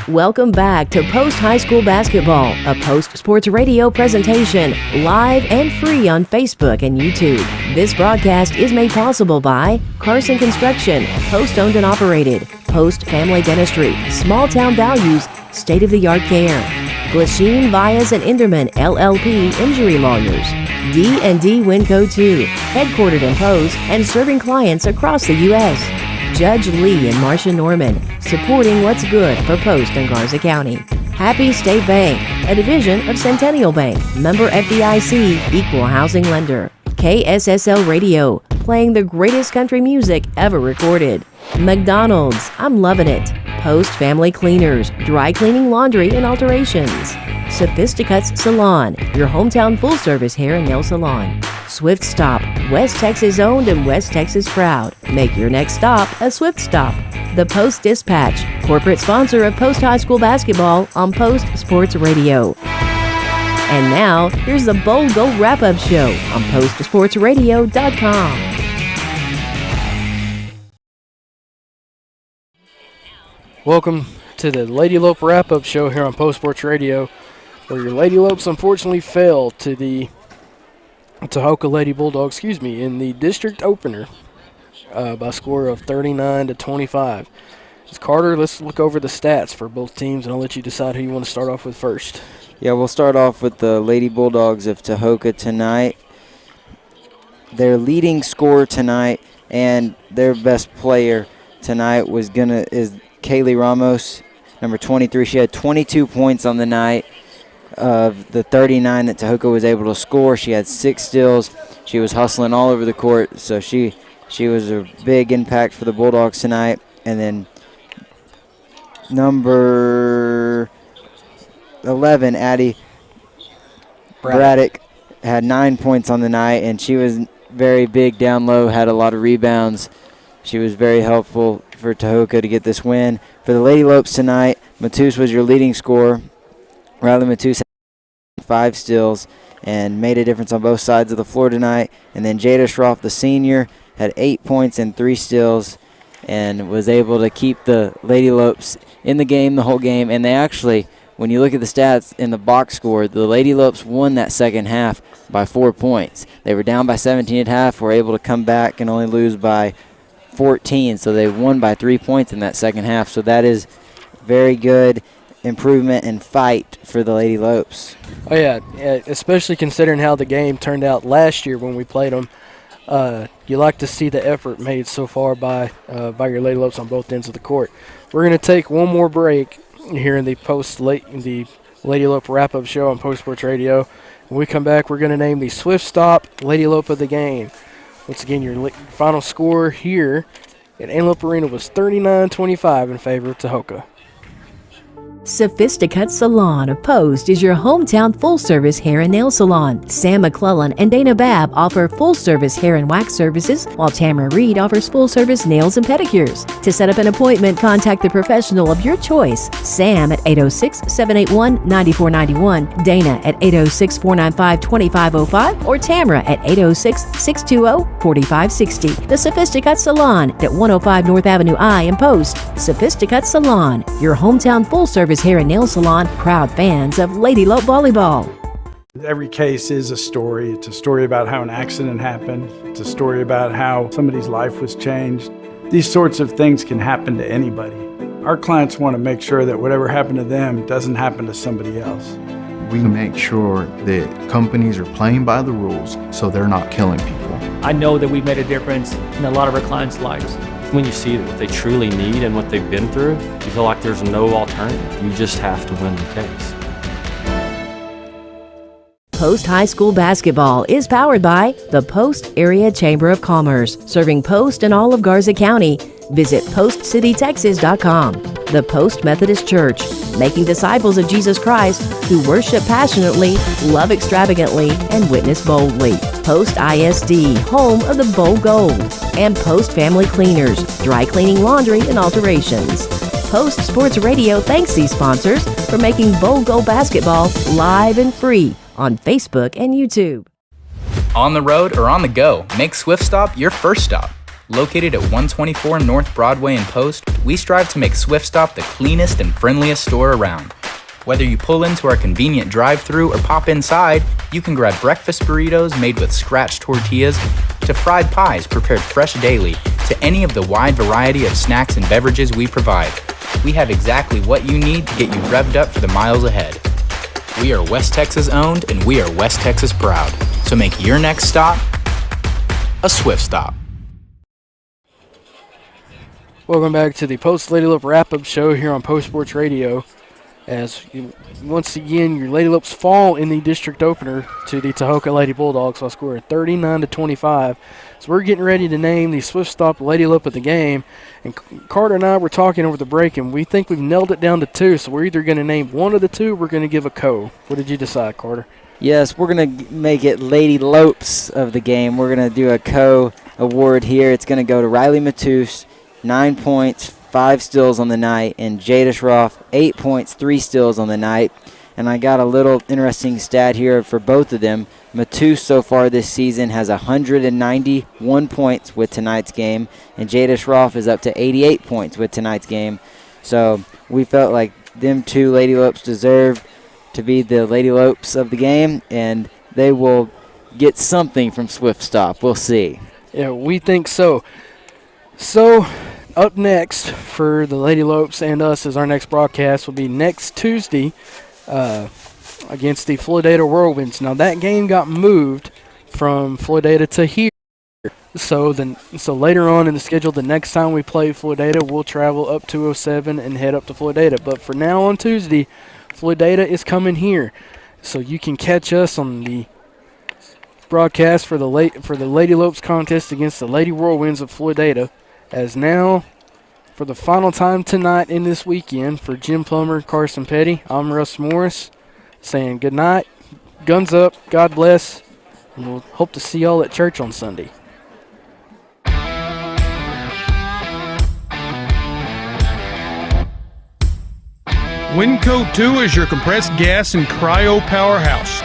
Welcome back to Post High School Basketball, a Post Sports Radio presentation, live and free on Facebook and YouTube. This broadcast is made possible by Carson Construction, Post-owned and operated, Post Family Dentistry, Small Town Values, State-of-the-Art Care, Glasheen, Vyas, and Inderman, LLP, Injury Lawyers, D&D Winco 2, headquartered in Post and serving clients across the U.S., Judge Lee and Marcia Norman, supporting what's good for Post and Garza County. Happy State Bank, a division of Centennial Bank, member FDIC, equal housing lender. KSSL Radio, playing the greatest country music ever recorded. McDonald's, I'm loving it. Post Family Cleaners, dry cleaning, laundry, and alterations. Sophisticuts Salon, your hometown full-service hair and nail salon. Swift Stop, West Texas owned and West Texas proud. Make your next stop a Swift Stop. The Post Dispatch, corporate sponsor of Post High School Basketball on Post Sports Radio. And now, here's the Bold Gold Wrap-Up Show on PostSportsRadio.com. Welcome to the Lady Lope Wrap-Up Show here on Post Sports Radio, where your Lady Lopes unfortunately fell to the Tahoka Lady Bulldogs, in the district opener by a score of 39-25. Carter, let's look over the stats for both teams, and I'll let you decide who you want to start off with first. Yeah, we'll start off with the Lady Bulldogs of Tahoka tonight. Their leading scorer tonight and their best player tonight is Kaylee Ramos, number 23. She had 22 points on the night of the 39 that Tahoka was able to score. She had 6 steals. She was hustling all over the court, so she was a big impact for the Bulldogs tonight. And then number 11, Addie Braddock, had 9 points on the night, and she was very big down low, had a lot of rebounds. She was very helpful for Tahoka to get this win. For the Lady Lopes tonight, Matus was your leading scorer. Riley Matus had 5 steals and made a difference on both sides of the floor tonight. And then Jada Schroff, the senior, had 8 points and 3 steals and was able to keep the Lady Lopes in the game the whole game. And they actually, when you look at the stats in the box score, the Lady Lopes won that second half by 4 points. They were down by 17 at half, were able to come back and only lose by 14, so they won by 3 points in that second half. So that is very good improvement and fight for the Lady Lopes. Oh, yeah, especially considering how the game turned out last year when we played them. You like to see the effort made so far by your Lady Lopes on both ends of the court. We're going to take one more break here in the Lady Lope Wrap-Up Show on Post Sports Radio. When we come back, we're going to name the Swift Stop Lady Lope of the game. Once again, your final score here at Antelope Arena was 39-25 in favor of Tahoka. Sophisticuts Salon of Post is your hometown full-service hair and nail salon. Sam McClellan and Dana Babb offer full-service hair and wax services, while Tamara Reed offers full-service nails and pedicures. To set up an appointment, contact the professional of your choice. Sam at 806-781-9491, Dana at 806-495-2505, or Tamara at 806-620-4560. The Sophisticuts Salon at 105 North Avenue I in Post. Sophisticuts Salon, your hometown full-service hair and nail salon, proud fans of Lady Lope Volleyball. Every case is a story. It's a story about how an accident happened. It's a story about how somebody's life was changed. These sorts of things can happen to anybody. Our clients want to make sure that whatever happened to them doesn't happen to somebody else. We make sure that companies are playing by the rules so they're not killing people. I know that we've made a difference in a lot of our clients' lives. When you see what they truly need and what they've been through, you feel like there's no alternative. You just have to win the case. Post High School Basketball is powered by the Post Area Chamber of Commerce, serving Post and all of Garza County. Visit postcitytexas.com. The Post Methodist Church, making disciples of Jesus Christ who worship passionately, love extravagantly, and witness boldly. Post ISD, home of the Bold Gold. And Post Family Cleaners, dry cleaning, laundry, and alterations. Post Sports Radio thanks these sponsors for making Bold Gold basketball live and free on Facebook and YouTube. On the road or on the go, make Swift Stop your first stop. Located at 124 North Broadway in Post, we strive to make Swift Stop the cleanest and friendliest store around. Whether you pull into our convenient drive-thru or pop inside, you can grab breakfast burritos made with scratch tortillas to fried pies prepared fresh daily to any of the wide variety of snacks and beverages we provide. We have exactly what you need to get you revved up for the miles ahead. We are West Texas owned and we are West Texas proud. So make your next stop a Swift Stop. Welcome back to the Post Lady Lope wrap-up show here on Post Sports Radio. Once again, your Lady Lopes fall in the district opener to the Tahoka Lady Bulldogs by a score of 39-25. So we're getting ready to name the Swift Stop Lady Lope of the game. And Carter and I were talking over the break, and we think we've nailed it down to two. So we're either going to name one of the two or we're going to give a co. What did you decide, Carter? Yes, we're going to make it Lady Lopes of the game. We're going to do a co-award here. It's going to go to Riley Matus, 9 points, 5 steals on the night, and Jada Schroff, 8 points, 3 steals on the night. And I got a little interesting stat here for both of them. Matus so far this season has 191 points with tonight's game, and Jada Schroff is up to 88 points with tonight's game. So we felt like them two Lady Lopes deserve to be the Lady Lopes of the game, and they will get something from Swift Stop. We'll see. Yeah, we think so. So, up next for the Lady Lopes and us as our next broadcast will be next Tuesday against the Floydada Whirlwinds. Now, that game got moved from Floydada to here. So later on in the schedule, the next time we play Floydada, we'll travel up 207 and head up to Floydada. But for now on Tuesday, Floydada is coming here. So you can catch us on the broadcast for the Lady Lopes contest against the Lady Whirlwinds of Floydada. As now, for the final time tonight in this weekend, for Jim Plummer, Carson Petty, I'm Russ Morris, saying good night, guns up, God bless, and we'll hope to see y'all at church on Sunday. Winco 2 is your compressed gas and cryo powerhouse.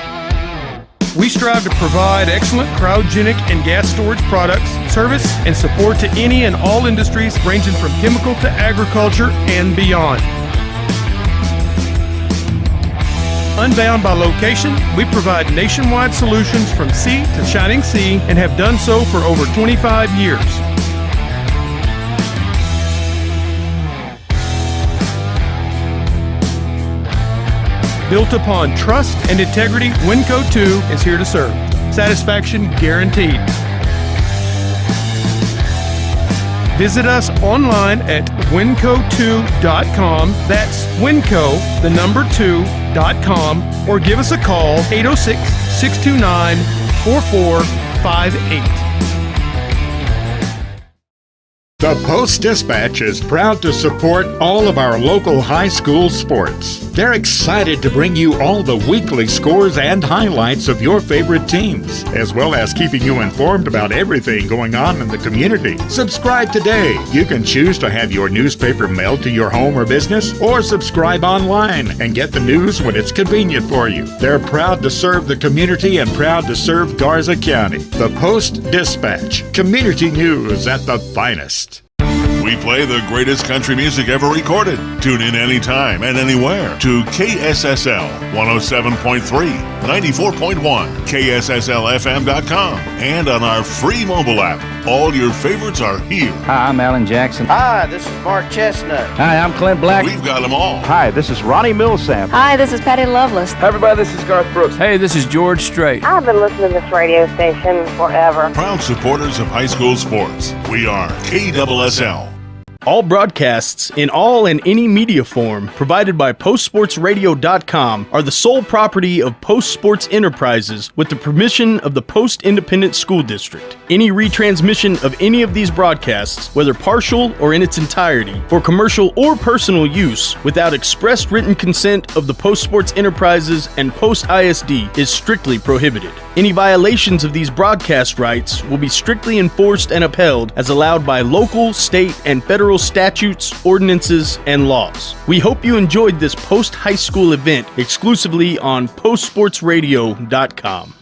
We strive to provide excellent cryogenic and gas storage products, service, and support to any and all industries ranging from chemical to agriculture and beyond. Unbound by location, we provide nationwide solutions from sea to shining sea and have done so for over 25 years. Built upon trust and integrity, Winco 2 is here to serve. Satisfaction guaranteed. Visit us online at winco2.com. That's winco, the number 2.com, or give us a call, 806-629-4458. The Post-Dispatch is proud to support all of our local high school sports. They're excited to bring you all the weekly scores and highlights of your favorite teams, as well as keeping you informed about everything going on in the community. Subscribe today. You can choose to have your newspaper mailed to your home or business, or subscribe online and get the news when it's convenient for you. They're proud to serve the community and proud to serve Garza County. The Post-Dispatch, community news at the finest. We play the greatest country music ever recorded. Tune in anytime and anywhere to KSSL 107.3, 94.1, KSSLFM.com, and on our free mobile app. All your favorites are here. Hi, I'm Alan Jackson. Hi, this is Mark Chestnut. Hi, I'm Clint Black. We've got them all. Hi, this is Ronnie Millsap. Hi, this is Patty Loveless. Hi, everybody, this is Garth Brooks. Hey, this is George Strait. I've been listening to this radio station forever. Proud supporters of high school sports. We are KSSL. All broadcasts in all and any media form provided by postsportsradio.com are the sole property of Post Sports Enterprises with the permission of the Post Independent School District. Any retransmission of any of these broadcasts, whether partial or in its entirety, for commercial or personal use without express written consent of the Post Sports Enterprises and Post ISD is strictly prohibited. Any violations of these broadcast rights will be strictly enforced and upheld as allowed by local, state, and federal statutes, ordinances, and laws. We hope you enjoyed this post-high school event exclusively on postsportsradio.com.